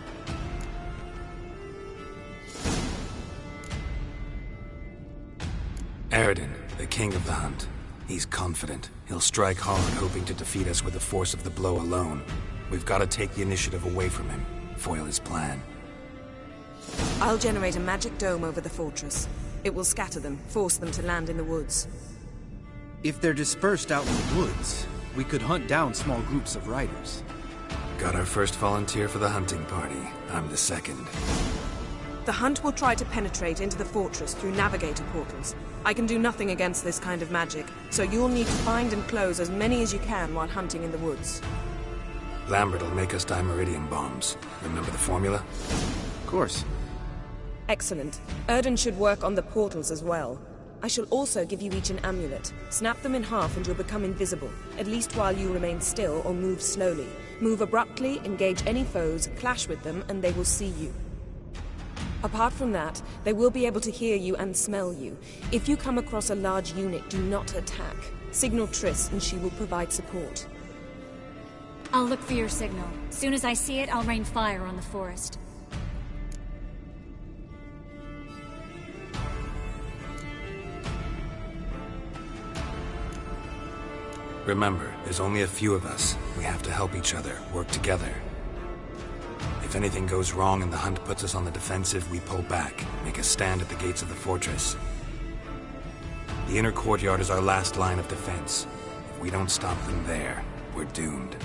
Eredin, the king of the Hunt. He's confident. He'll strike hard, hoping to defeat us with the force of the blow alone. We've got to take the initiative away from him, foil his plan. I'll generate a magic dome over the fortress. It will scatter them, force them to land in the woods. If they're dispersed out in the woods, we could hunt down small groups of riders. Got our first volunteer for the hunting party. I'm the second. The Hunt will try to penetrate into the fortress through navigator portals. I can do nothing against this kind of magic, so you'll need to find and close as many as you can while hunting in the woods. Lambert will make us dimeridium bombs. Remember the formula? Of course. Excellent. Erden should work on the portals as well. I shall also give you each an amulet. Snap them in half and you'll become invisible, at least while you remain still or move slowly. Move abruptly, engage any foes, clash with them, and they will see you. Apart from that, they will be able to hear you and smell you. If you come across a large unit, do not attack. Signal Triss and she will provide support. I'll look for your signal. Soon as I see it, I'll rain fire on the forest. Remember, there's only a few of us. We have to help each other, work together. If anything goes wrong and the Hunt puts us on the defensive, we pull back, make a stand at the gates of the fortress. The inner courtyard is our last line of defense. If we don't stop them there, we're doomed.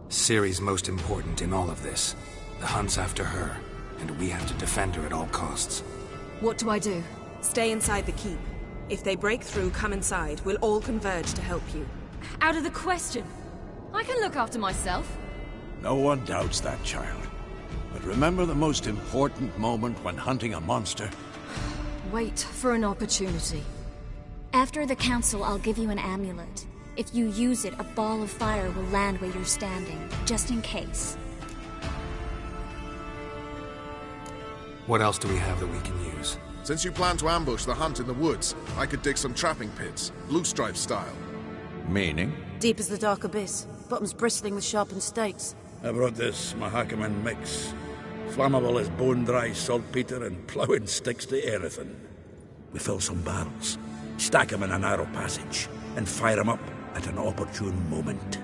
Ciri's most important in all of this. The Hunt's after her, and we have to defend her at all costs. What do I do? Stay inside the keep. If they break through, come inside. We'll all converge to help you. Out of the question. I can look after myself. No one doubts that, child. But remember the most important moment when hunting a monster? Wait for an opportunity. After the council, I'll give you an amulet. If you use it, a ball of fire will land where you're standing, just in case. What else do we have that we can use? Since you plan to ambush the Hunt in the woods, I could dig some trapping pits, blue stripe style. Meaning? Deep as the dark abyss, bottoms bristling with sharpened stakes. I brought this Mahakaman mix. Flammable as bone-dry saltpeter and ploughing sticks to anything. We fill some barrels, stack them in a narrow passage, and fire them up at an opportune moment.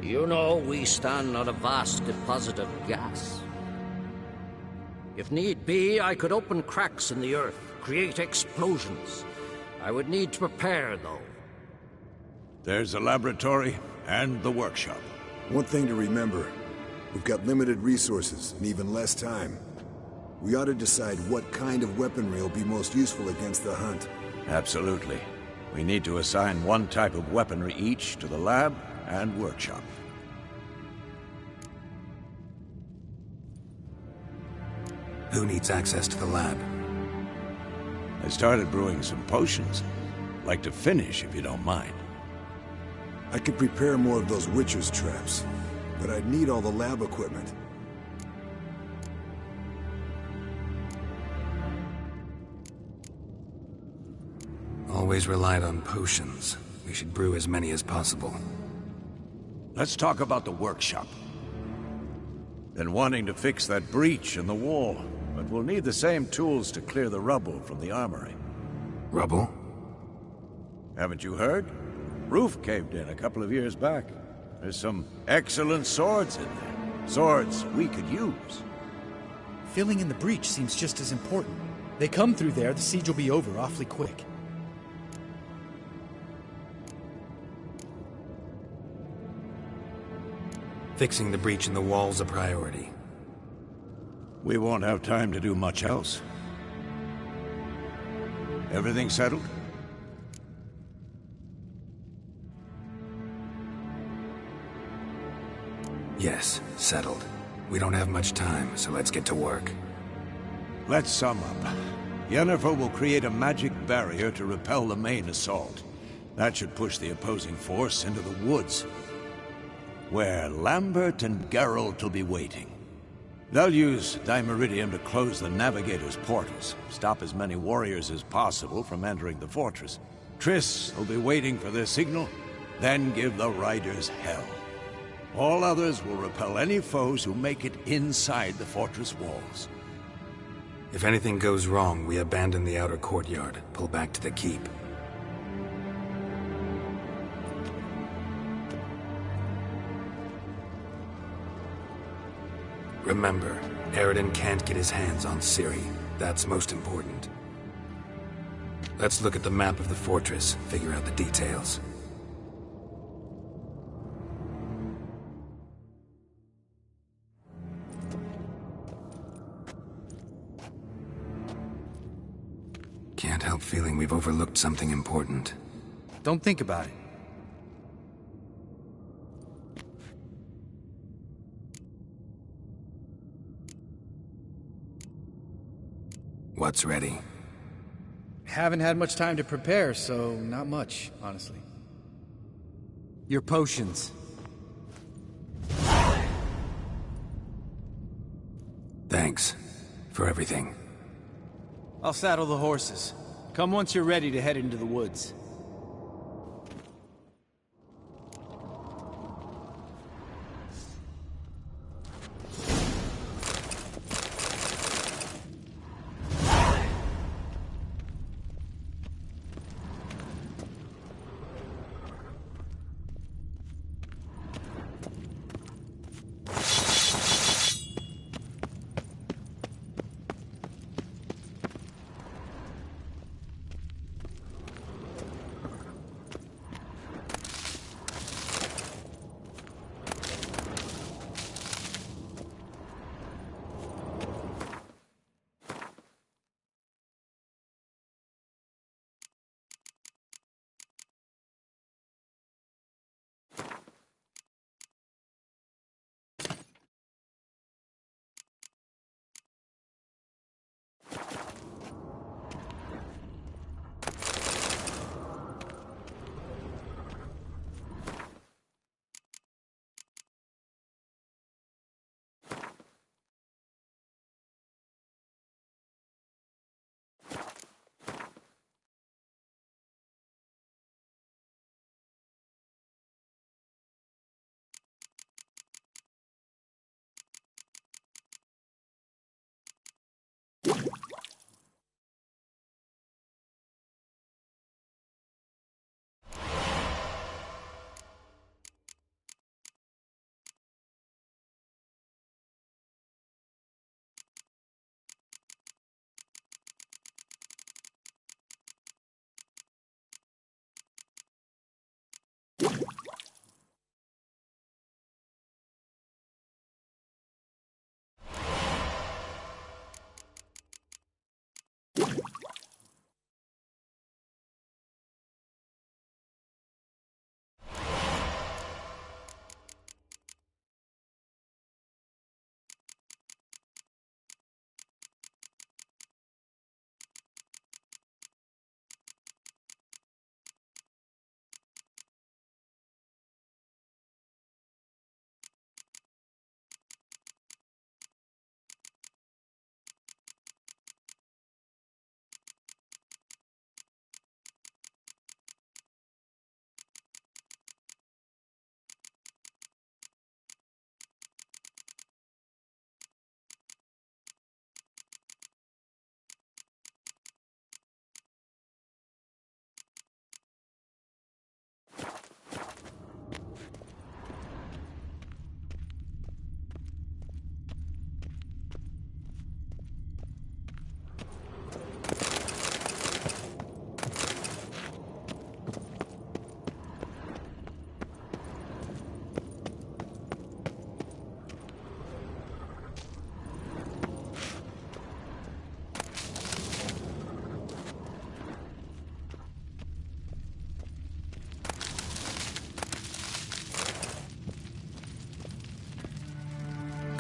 You know, we stand on a vast deposit of gas. If need be, I could open cracks in the earth, create explosions. I would need to prepare, though. There's the laboratory and the workshop. One thing to remember, we've got limited resources and even less time. We ought to decide what kind of weaponry will be most useful against the Hunt. Absolutely. We need to assign one type of weaponry each to the lab and workshop. Who needs access to the lab? I started brewing some potions. Like to finish, if you don't mind. I could prepare more of those Witcher's traps, but I'd need all the lab equipment. Always relied on potions. We should brew as many as possible. let's talk about the workshop. Been wanting to fix that breach in the wall, but we'll need the same tools to clear the rubble from the armory. Rubble? Haven't you heard? Roof caved in a couple of years back. There's some excellent swords in there. Swords we could use. Filling in the breach seems just as important. They come through there, the siege will be over awfully quick. Fixing the breach in the wall's a priority. We won't have time to do much else. Everything settled? Yes, settled. We don't have much time, so let's get to work. Let's sum up. Yennefer will create a magic barrier to repel the main assault. That should push the opposing force into the woods, where Lambert and Geralt will be waiting. They'll use Dimeridium to close the Navigator's portals, stop as many warriors as possible from entering the fortress. Triss will be waiting for their signal, then give the riders hell. All others will repel any foes who make it inside the fortress walls. If anything goes wrong, we abandon the outer courtyard, pull back to the keep. Remember, Eredin can't get his hands on Ciri. That's most important. Let's look at the map of the fortress, figure out the details. Can't help feeling we've overlooked something important. Don't think about it. What's ready? Haven't had much time to prepare, so not much, honestly. Your potions. Thanks for everything. I'll saddle the horses. Come once you're ready to head into the woods.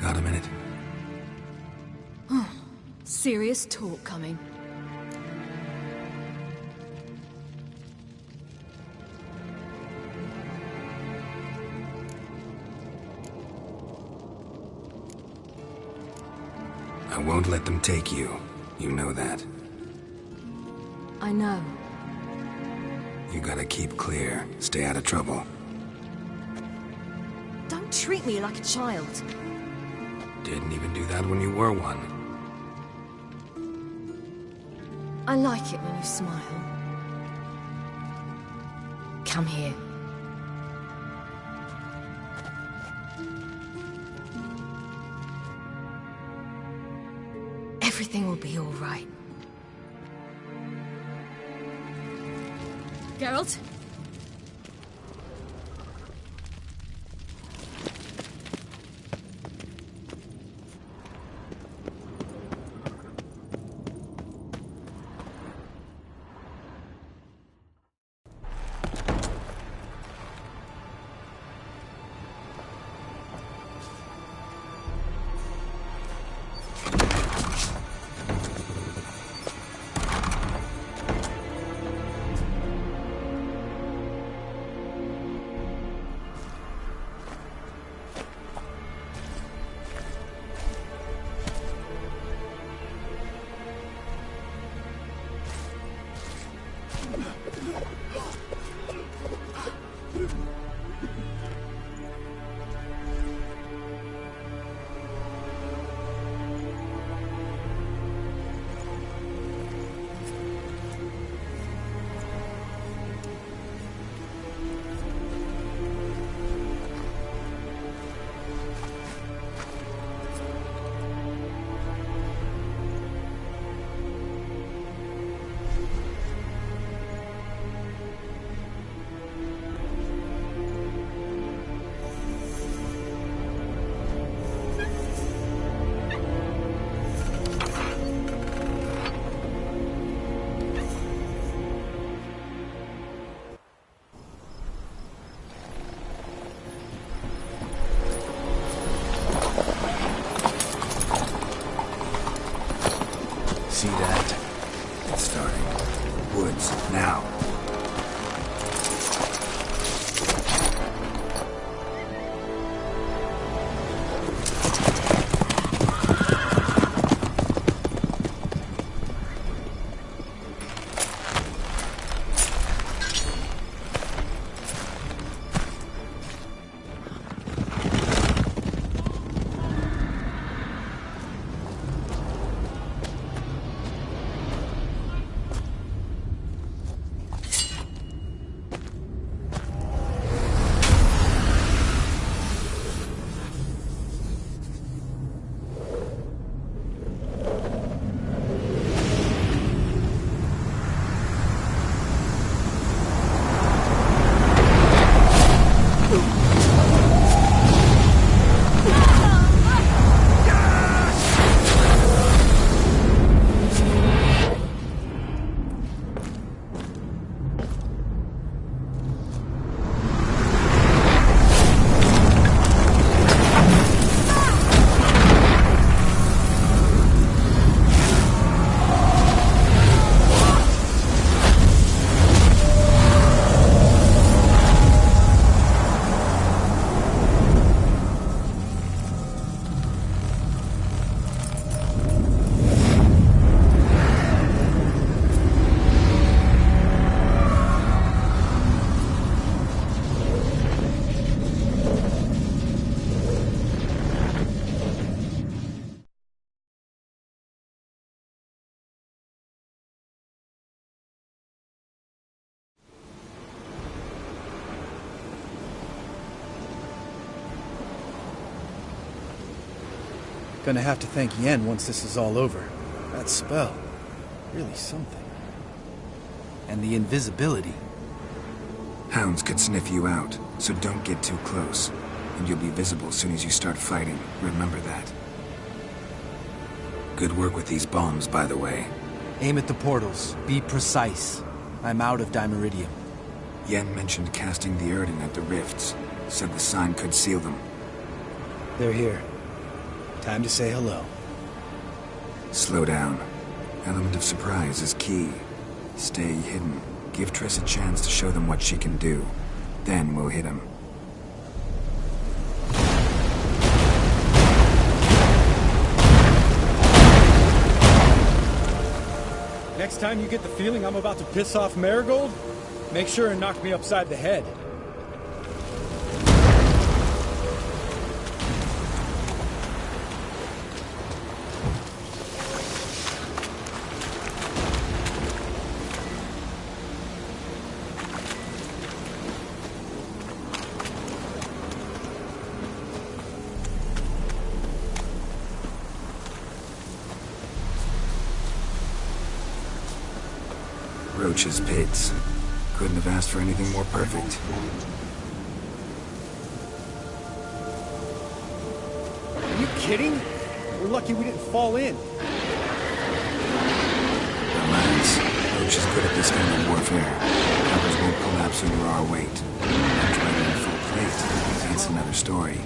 Got a minute? Serious talk coming. I won't let them take you. You know that. I know. You gotta keep clear. Stay out of trouble. Don't treat me like a child. Didn't even do that when you were one. I like it when you smile. Come here. Everything will be all right. Geralt? See that? It's starting. Woods, now. Gonna have to thank Yen once this is all over. That spell, really something. And the invisibility. Hounds could sniff you out, so don't get too close. And you'll be visible as soon as you start fighting. Remember that. Good work with these bombs, by the way. Aim at the portals. Be precise. I'm out of Dimeridium. Yen mentioned casting the Erden at the rifts. Said the sign could seal them. They're here. Time to say hello. Slow down. Element of surprise is key. Stay hidden. Give Triss a chance to show them what she can do. Then we'll hit him. Next time you get the feeling I'm about to piss off Marigold, make sure and knock me upside the head. Roach's pits. Couldn't have asked for anything more perfect. Are you kidding? We're lucky we didn't fall in. Relax. Roach is good at this kind of warfare. Covers won't collapse under our weight. Trying in full plate. That's another story.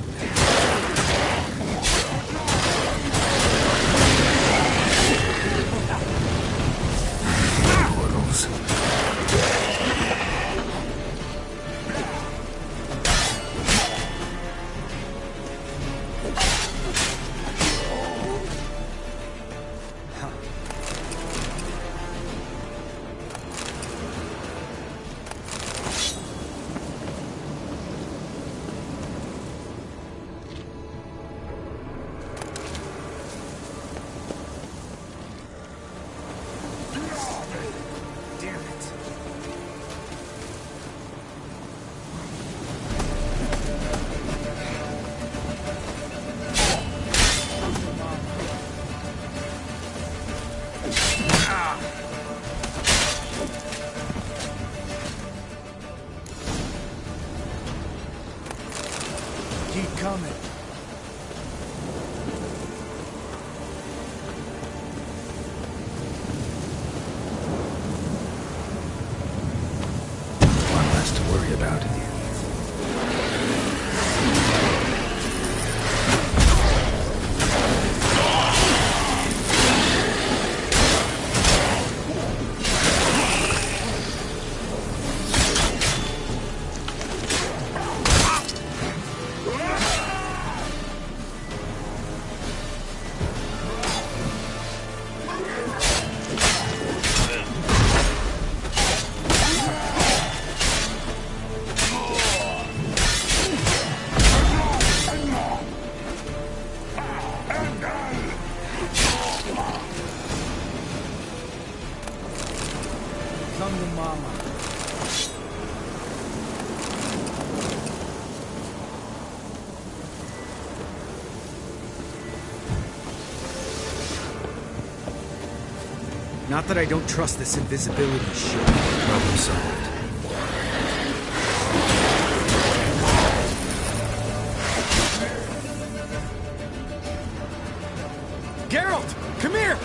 Portals. Keep coming. One less to worry about. Come to mama. Not that I don't trust this invisibility shit. Problem solved. Geralt, come here!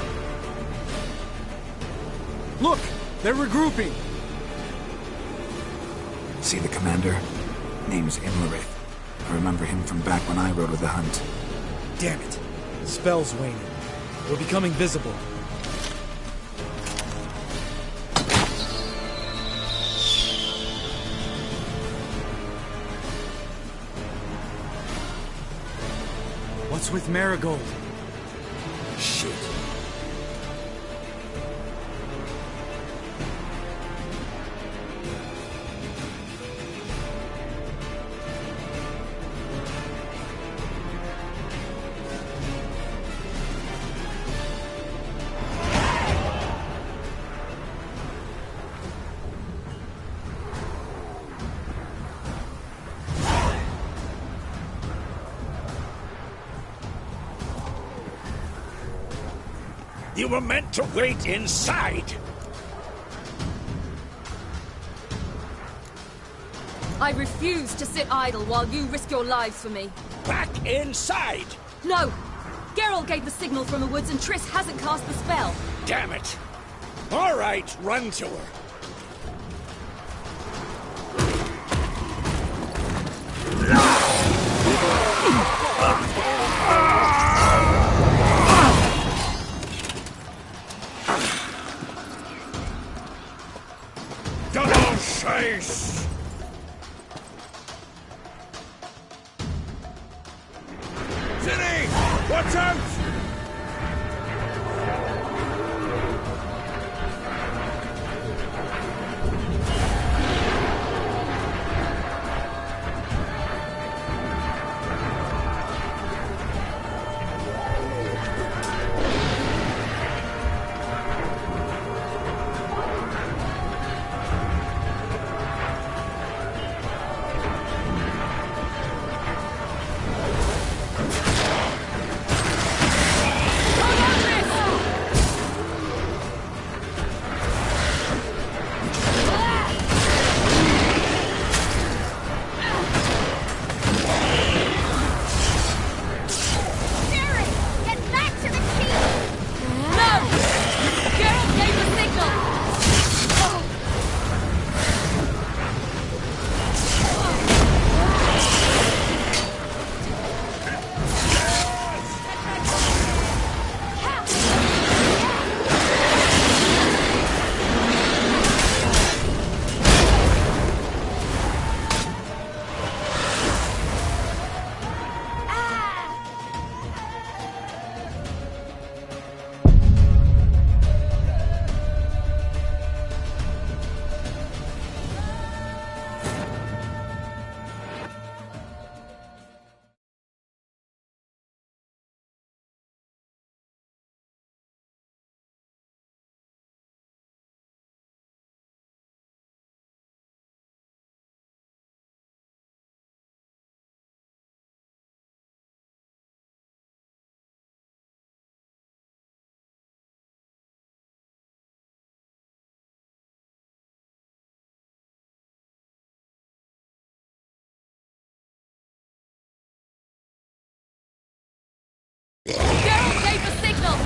Look, they're regrouping. See the commander? Name's Imlerith. I remember him from back when I rode with the hunt. Damn it. Spell's waning. We're becoming visible. What's with Marigold? Shit. You were meant to wait inside. I refuse to sit idle while you risk your lives for me. Back inside! No! Geralt gave the signal from the woods and Triss hasn't cast the spell. Damn it! All right, run to her. Watch out! Geralt gave the signal!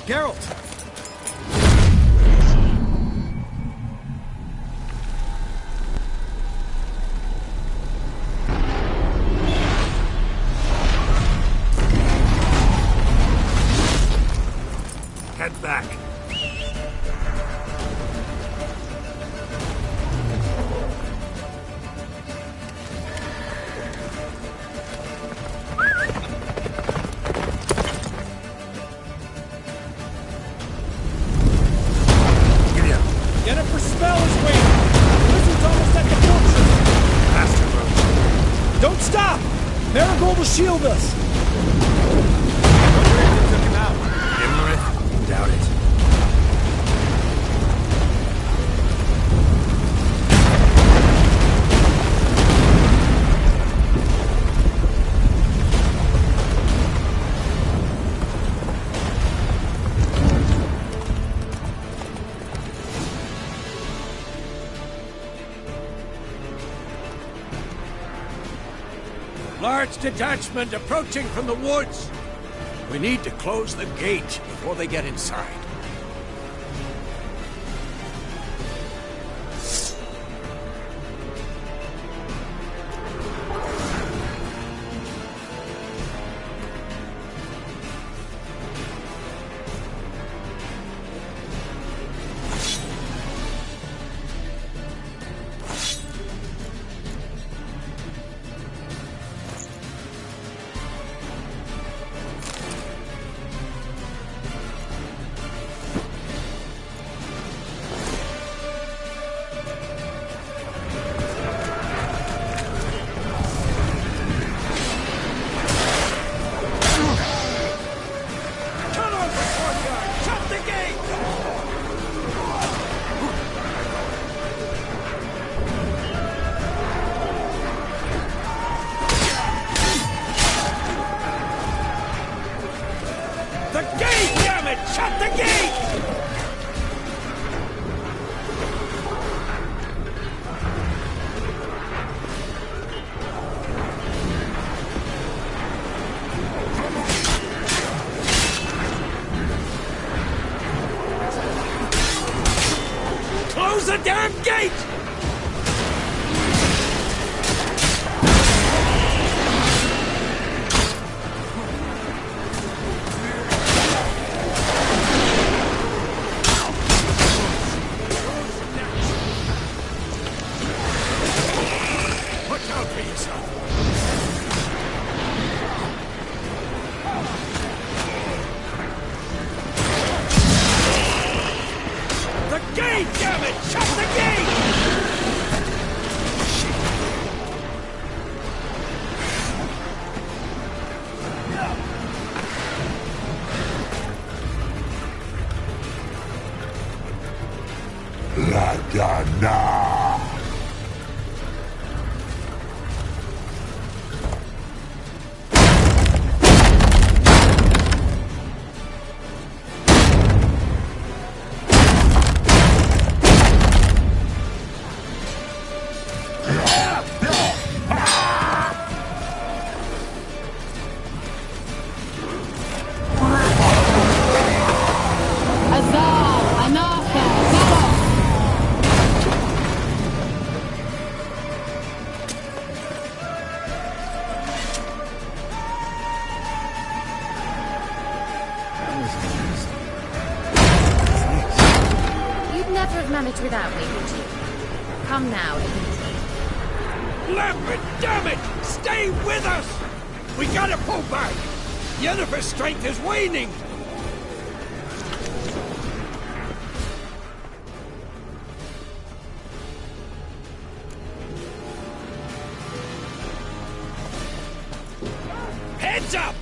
Geralt! Head back. Yennefer's spell is waiting! The wizard's almost at the fortress! Faster, bro. Don't stop! Marigold will shield us! Took him out. Imlerith? Doubt it. Large detachment approaching from the woods. We need to close the gate before they get inside. Close the damn gate! Watch out for yourself. The gate, damn it! Shut the gate! La Dana! You'd never have managed without me, would you? Come now, Lambert, damn it! Stay with us! We gotta pull back! Yennefer's strength is waning! Heads up!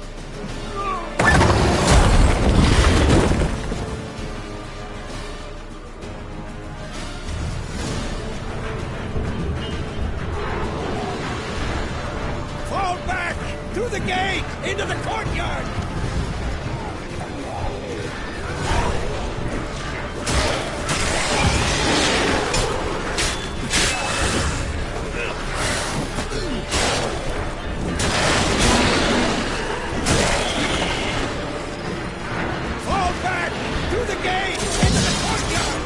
Fall back! Through the gate! Into the courtyard! Fall back! Through the gate! Into the courtyard!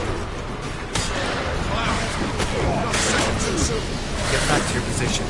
Get back to your position.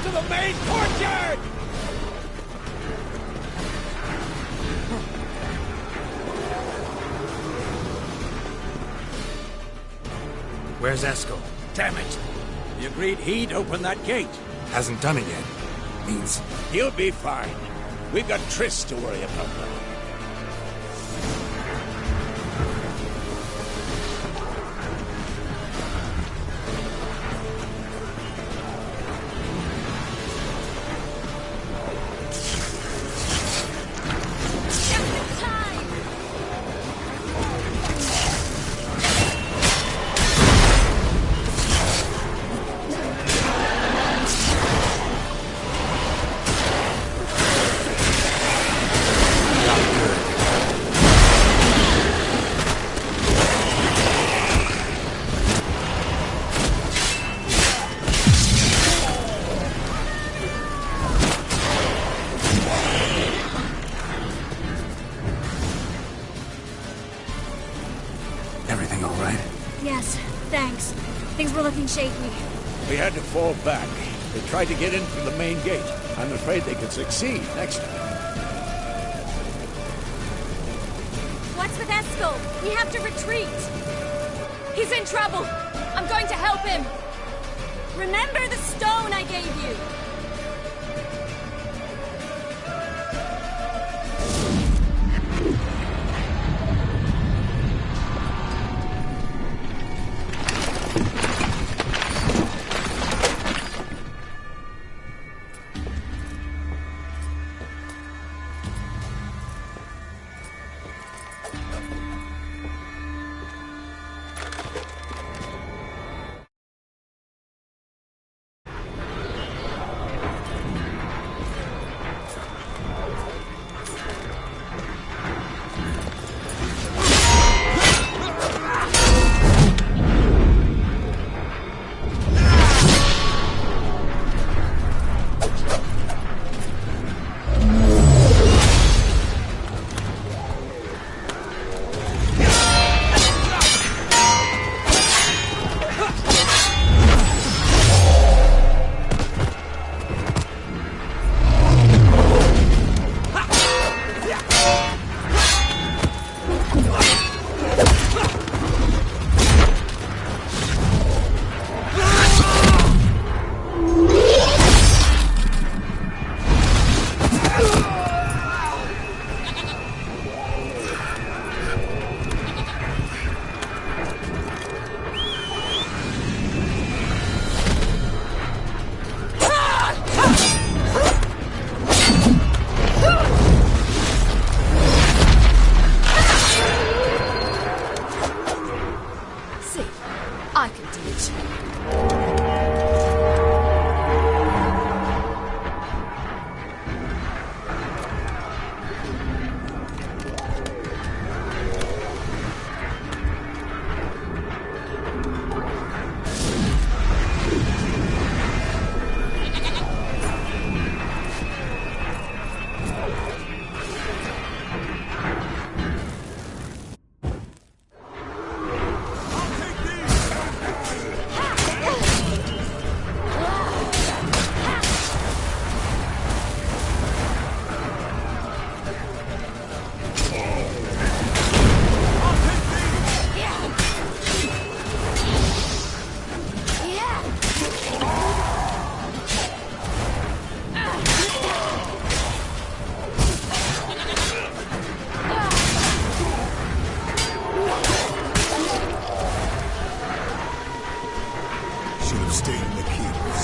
To the main courtyard! Where's Eskel? Damn it! He agreed he'd open that gate. Hasn't done it yet. Means... He'll be fine. We've got Triss to worry about now. Everything all right? Yes, thanks. Things were looking shaky. We had to fall back. They tried to get in from the main gate. I'm afraid they could succeed next time. What's with Eskel? We have to retreat. He's in trouble. I'm going to help him. Remember the stone I gave you?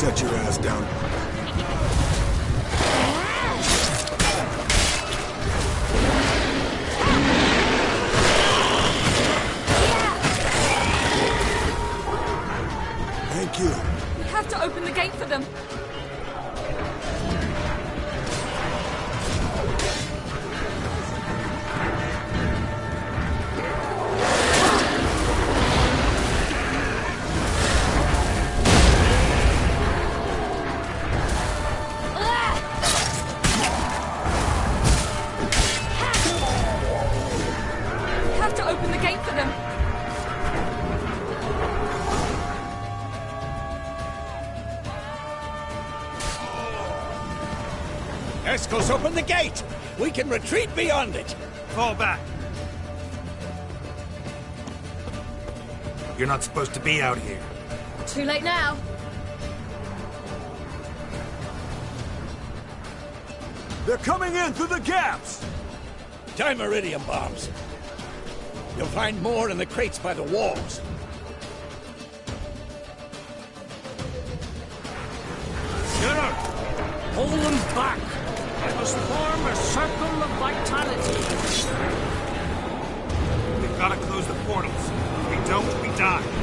Set your ass down. Thank you. We have to open the gate for them. Eskel's opened the gate! We can retreat beyond it! Fall back. You're not supposed to be out here. Too late now. They're coming in through the gaps! Time iridium bombs. You'll find more in the crates by the walls. Skinner! Hold them back! I must form a circle of vitality. We've got to close the portals. If we don't, we die.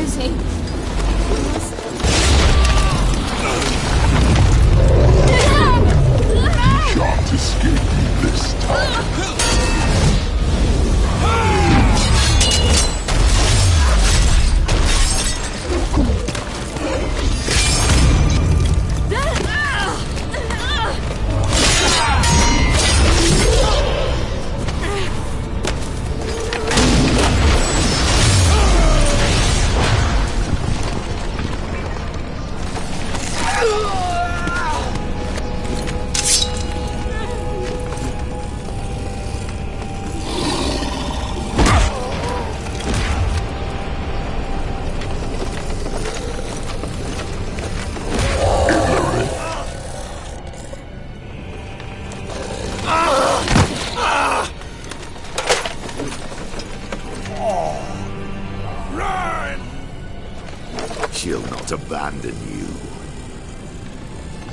knows he? Can't escape me this time. She'll not abandon you.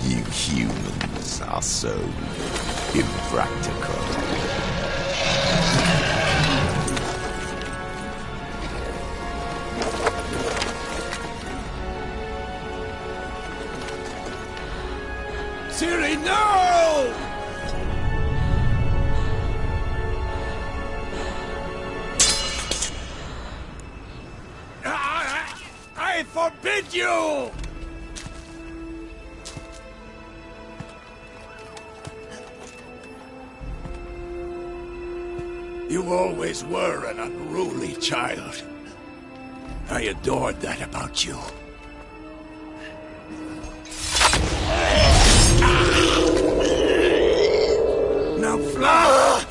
You humans are so impractical. Ciri, no! I forbid you! You always were an unruly child. I adored that about you. Now fly!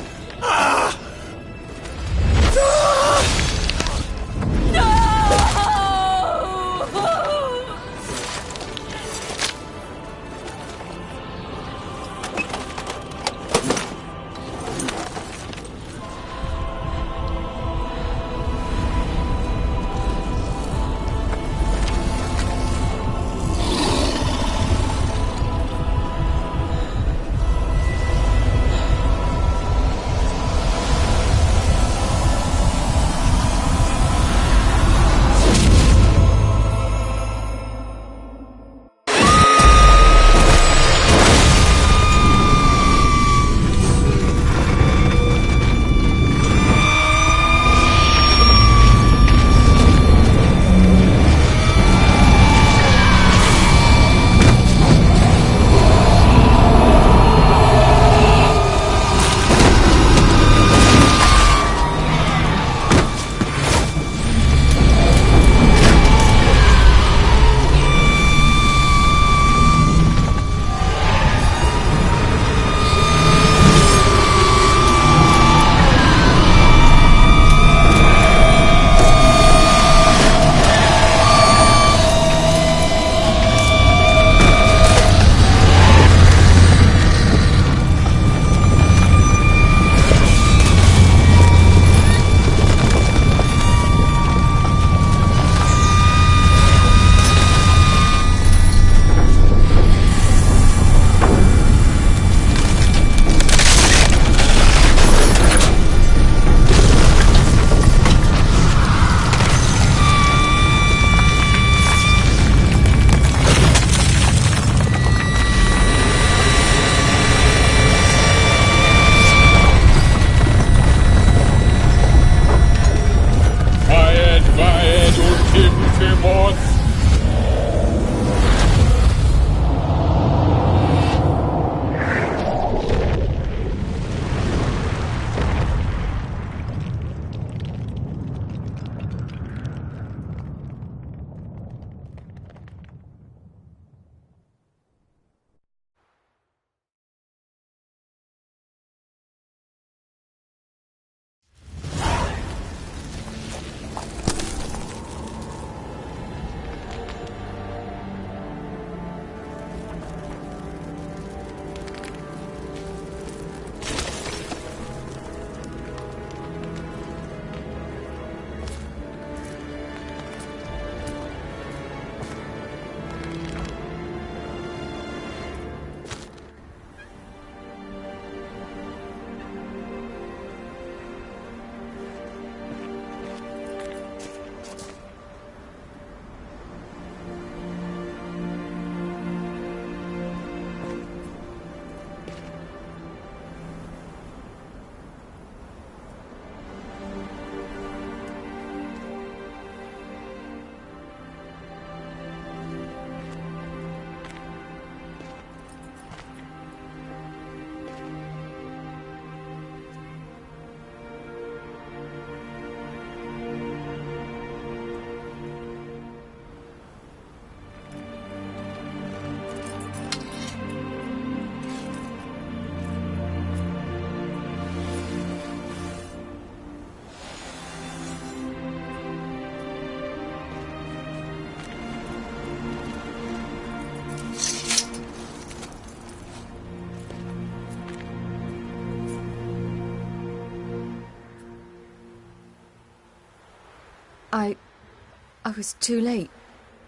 I was too late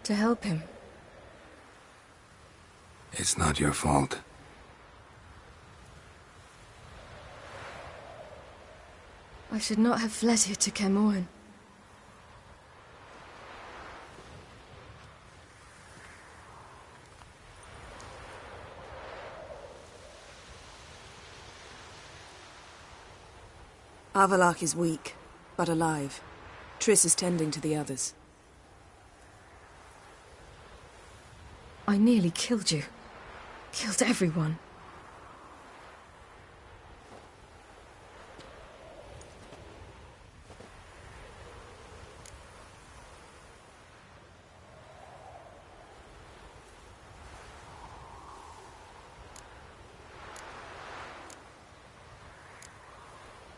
to help him. It's not your fault. I should not have fled here to Caermorhen. Avallac'h is weak, but alive. Triss is tending to the others. I nearly killed you. Killed everyone.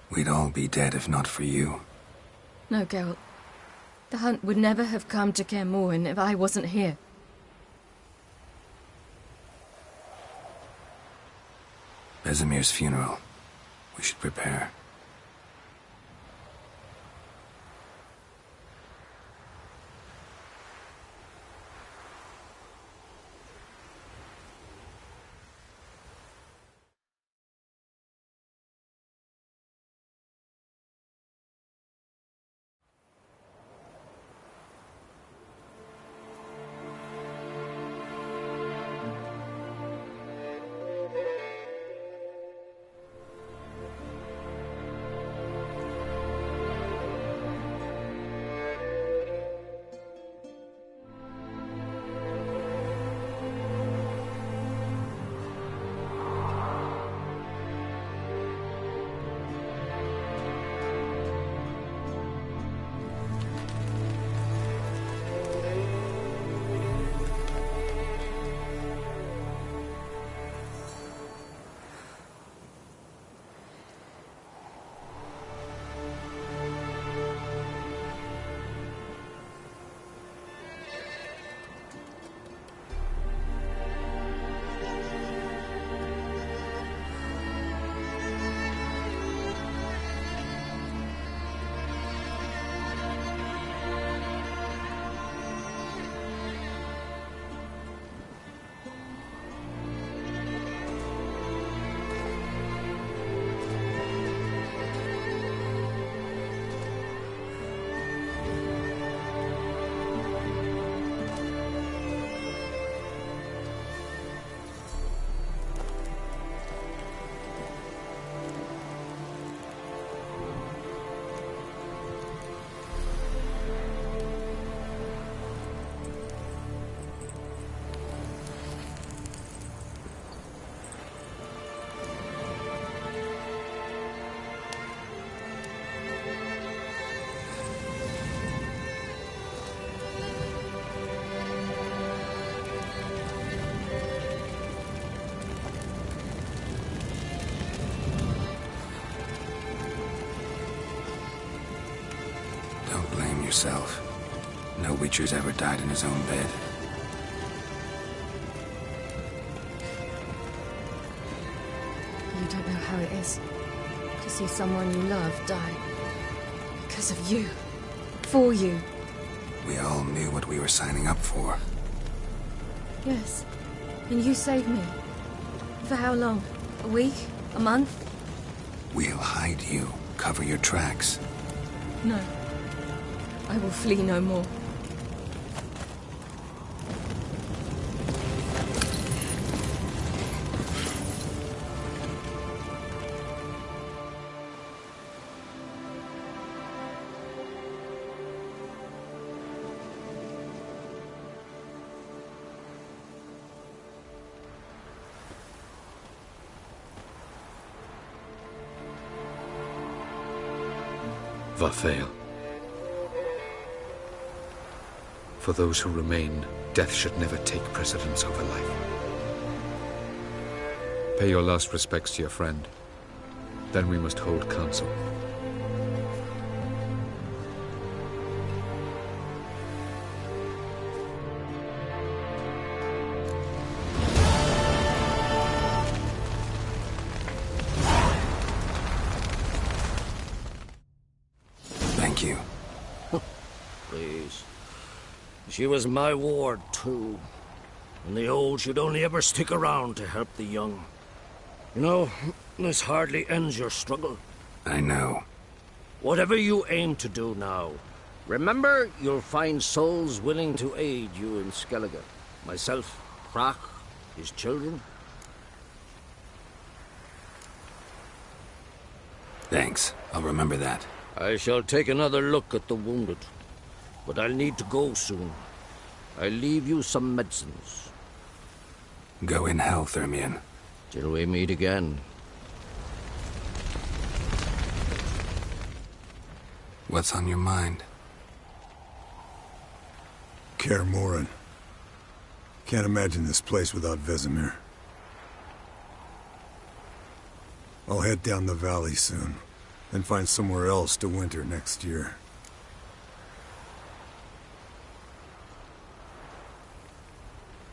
We'd all be dead if not for you. No, Geralt. The hunt would never have come to Caermorhen if I wasn't here. Besemir's funeral. We should prepare. Yourself. No Witcher's ever died in his own bed. You don't know how it is to see someone you love die. Because of you. For you. We all knew what we were signing up for. Yes. And you saved me. For how long? A week? A month? We'll hide you. Cover your tracks. No. I will flee no more. Vathael. For those who remain, death should never take precedence over life. Pay your last respects to your friend. Then we must hold council. Thank you. Please. She was my ward, too. And the old should only ever stick around to help the young. You know, this hardly ends your struggle. I know. Whatever you aim to do now, remember you'll find souls willing to aid you in Skellige. Myself, Frach, his children. Thanks. I'll remember that. I shall take another look at the wounded. But I'll need to go soon. I'll leave you some medicines. Go in health, Ermion. Till we meet again. What's on your mind? Kaer Morhen. Can't imagine this place without Vesemir. I'll head down the valley soon, then find somewhere else to winter next year.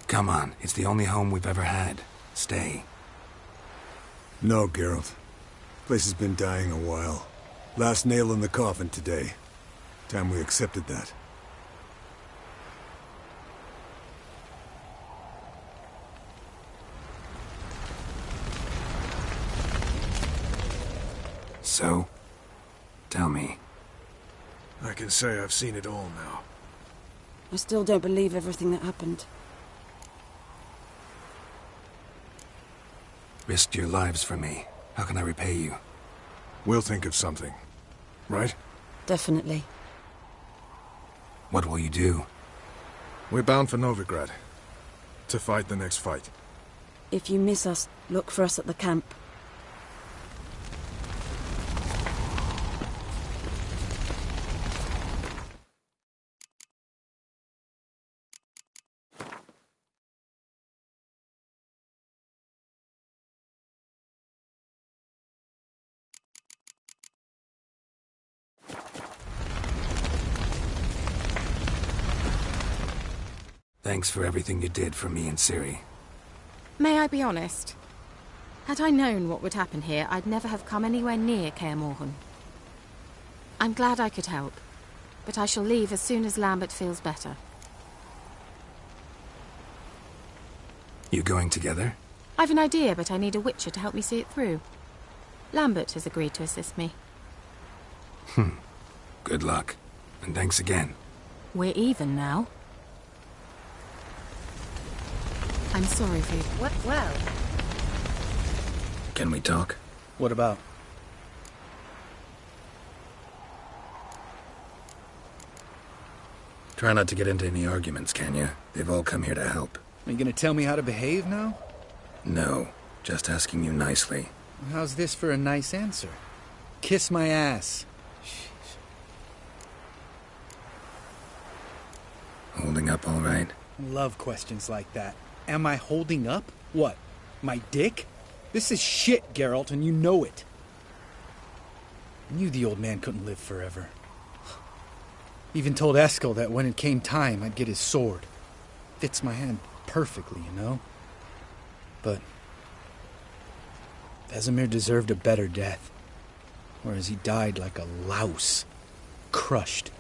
Come on, it's the only home we've ever had. Stay. No, Geralt. Place has been dying a while. Last nail in the coffin today. Time we accepted that. So, tell me. I can say I've seen it all now. I still don't believe everything that happened. Risked your lives for me. How can I repay you? We'll think of something. Right? Definitely. What will you do? We're bound for Novigrad. To fight the next fight. If you miss us, look for us at the camp. Thanks for everything you did for me and Ciri. May I be honest? Had I known what would happen here, I'd never have come anywhere near Kaer Morhen. I'm glad I could help, but I shall leave as soon as Lambert feels better. You going together? I've an idea, but I need a witcher to help me see it through. Lambert has agreed to assist me. Good luck. And thanks again. We're even now. I'm sorry for you. What? Well. Can we talk? What about? Try not to get into any arguments, can you? They've all come here to help. Are you gonna tell me how to behave now? No, just asking you nicely. How's this for a nice answer? Kiss my ass. Holding up all right? Love questions like that. Am I holding up? What? My dick? This is shit, Geralt, and you know it. I knew the old man couldn't live forever. Even told Eskel that when it came time, I'd get his sword. Fits my hand perfectly, you know? But Vesemir deserved a better death. Whereas he died like a louse. Crushed.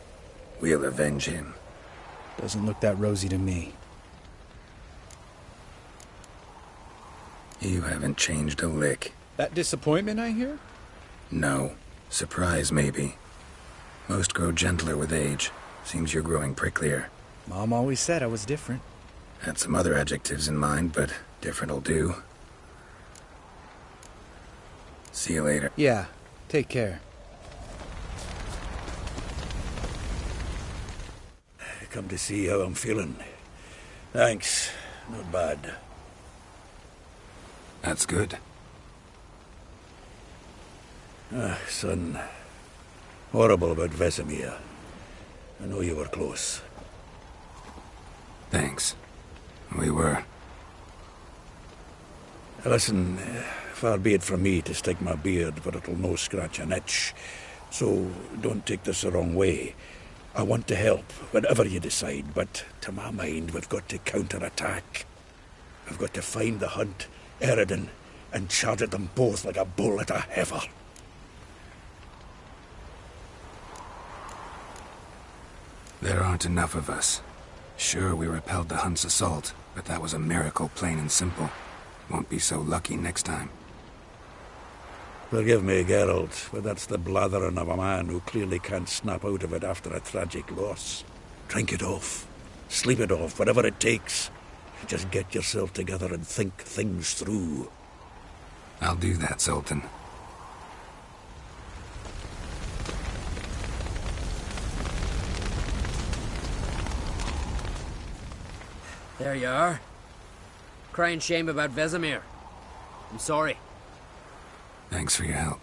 We'll avenge him. Doesn't look that rosy to me. You haven't changed a lick. That disappointment I hear? No. Surprise, maybe. Most grow gentler with age. Seems you're growing pricklier. Mom always said I was different. Had some other adjectives in mind, but different'll do. See you later. Yeah, take care. Come to see how I'm feeling. Thanks. Not bad. That's good. Son. Horrible about Vesemir. I know you were close. Thanks. We were. Listen, far be it from me to stick my beard, but it'll no scratch an itch. So don't take this the wrong way. I want to help, whatever you decide, but to my mind, we've got to counterattack. We've got to find the hunt, Eredin, and charge at them both like a bull at a heifer. There aren't enough of us. Sure, we repelled the Hunt's assault, but that was a miracle, plain and simple. Won't be so lucky next time. Forgive me, Geralt, but that's the blathering of a man who clearly can't snap out of it after a tragic loss. Drink it off. Sleep it off, whatever it takes. Just get yourself together and think things through. I'll do that, Sultan. There you are. Crying shame about Vesemir. I'm sorry. Thanks for your help.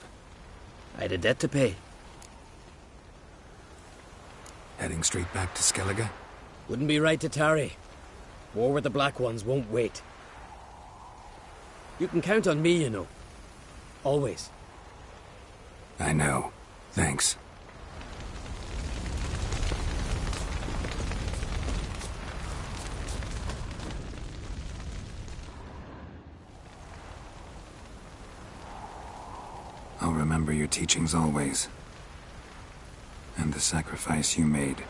I had a debt to pay. Heading straight back to Skellige? Wouldn't be right to tarry. War with the Black Ones won't wait. You can count on me, you know. Always. I know. Thanks. I'll remember your teachings always. And the sacrifice you made.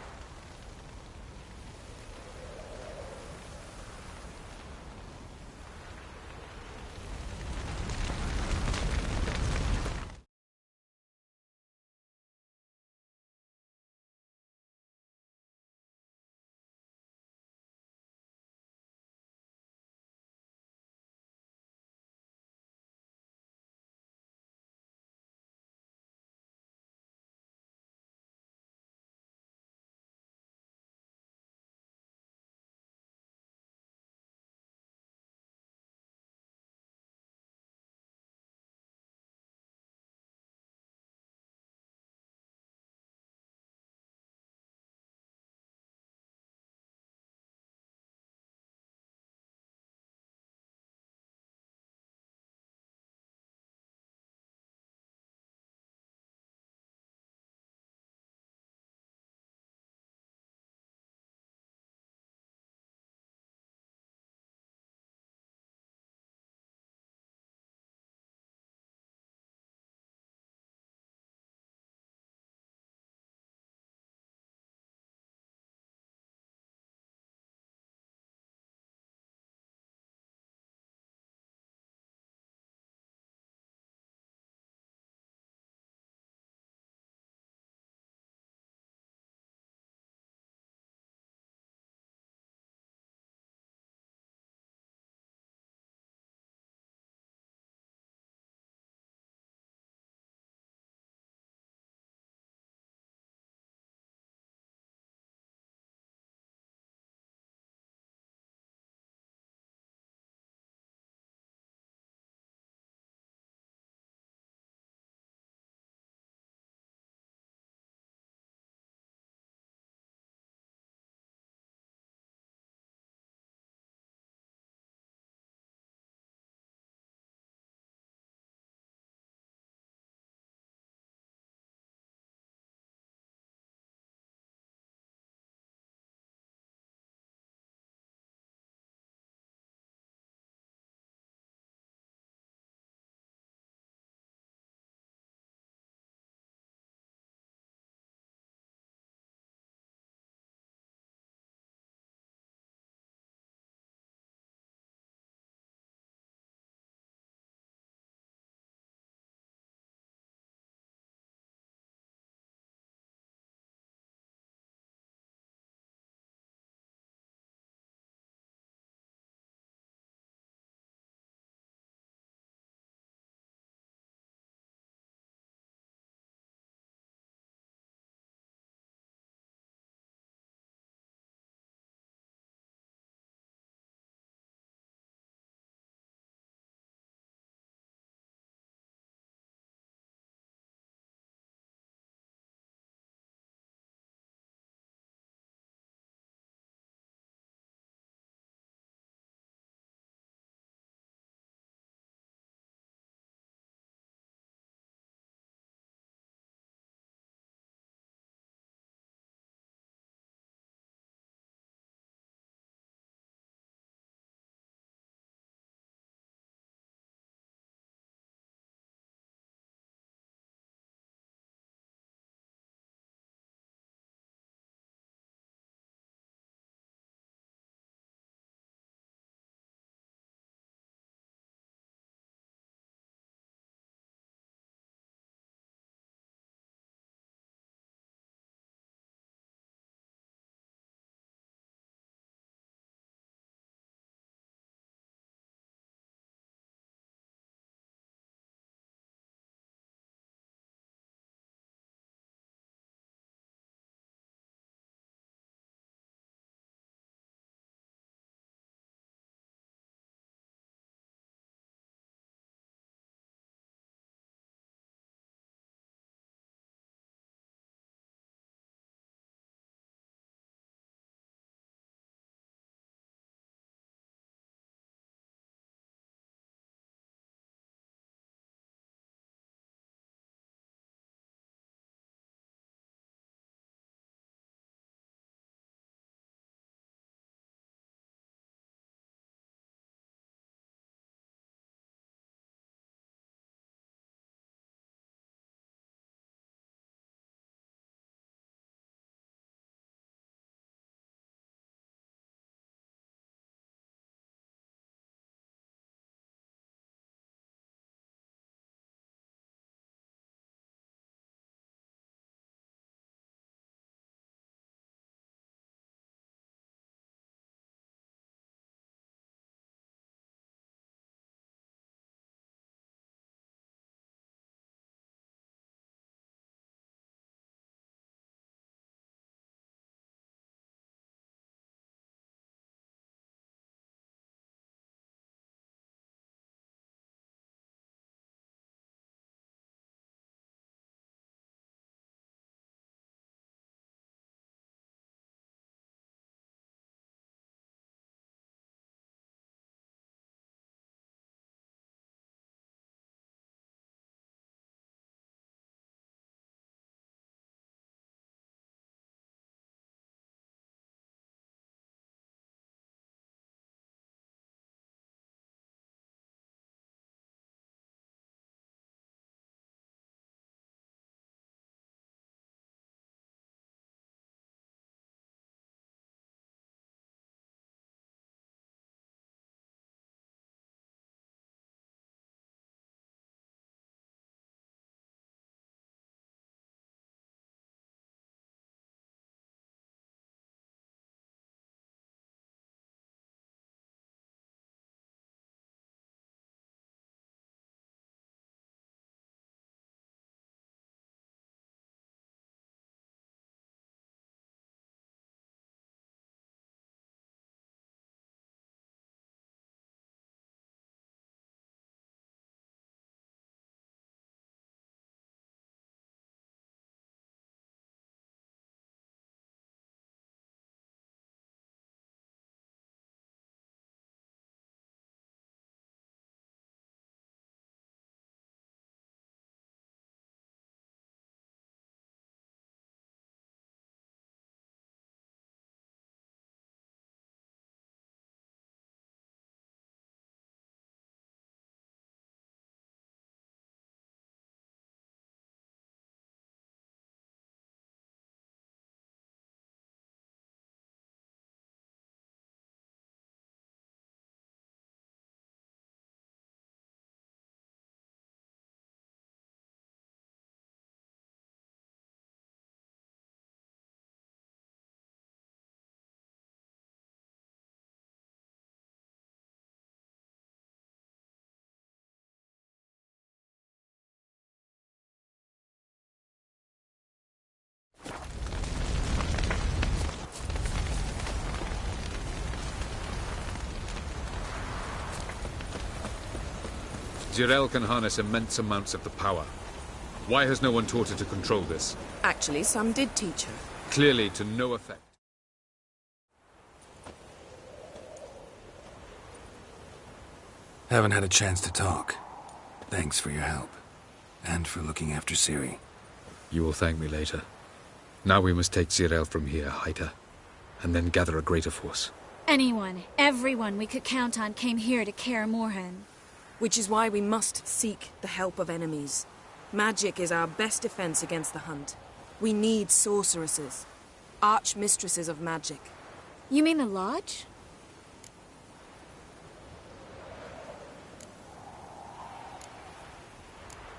Zirael can harness immense amounts of the power. Why has no one taught her to control this? Actually, some did teach her. Clearly to no effect. Haven't had a chance to talk. Thanks for your help. And for looking after Ciri. You will thank me later. Now we must take Zirael from here, hide her, and then gather a greater force. Anyone, everyone we could count on came here to Kaer Morhen. Which is why we must seek the help of enemies. Magic is our best defense against the Hunt. We need sorceresses. Archmistresses of magic. You mean the Lodge?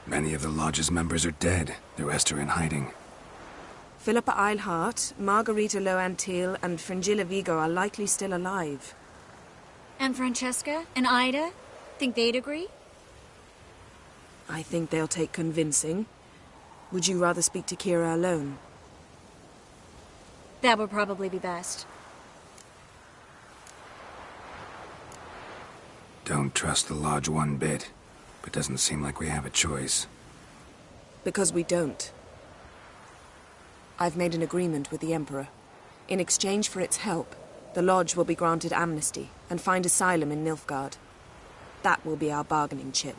Many of the Lodge's members are dead. The rest are in hiding. Philippa Eilhart, Margarita Loantil, and Fringilla Vigo are likely still alive. And Francesca and Ida? Think they'd agree? I think they'll take convincing. Would you rather speak to Kira alone? That would probably be best. Don't trust the Lodge one bit. But doesn't seem like we have a choice. Because we don't. I've made an agreement with the Emperor. In exchange for its help, the Lodge will be granted amnesty and find asylum in Nilfgaard. That will be our bargaining chip.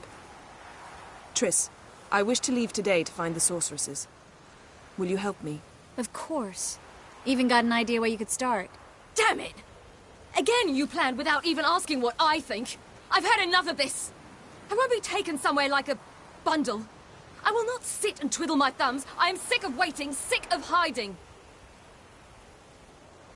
Triss, I wish to leave today to find the sorceresses. Will you help me? Of course. Even got an idea where you could start. Damn it! Again you planned without even asking what I think. I've had enough of this. I won't be taken somewhere like a bundle. I will not sit and twiddle my thumbs. I am sick of waiting, sick of hiding.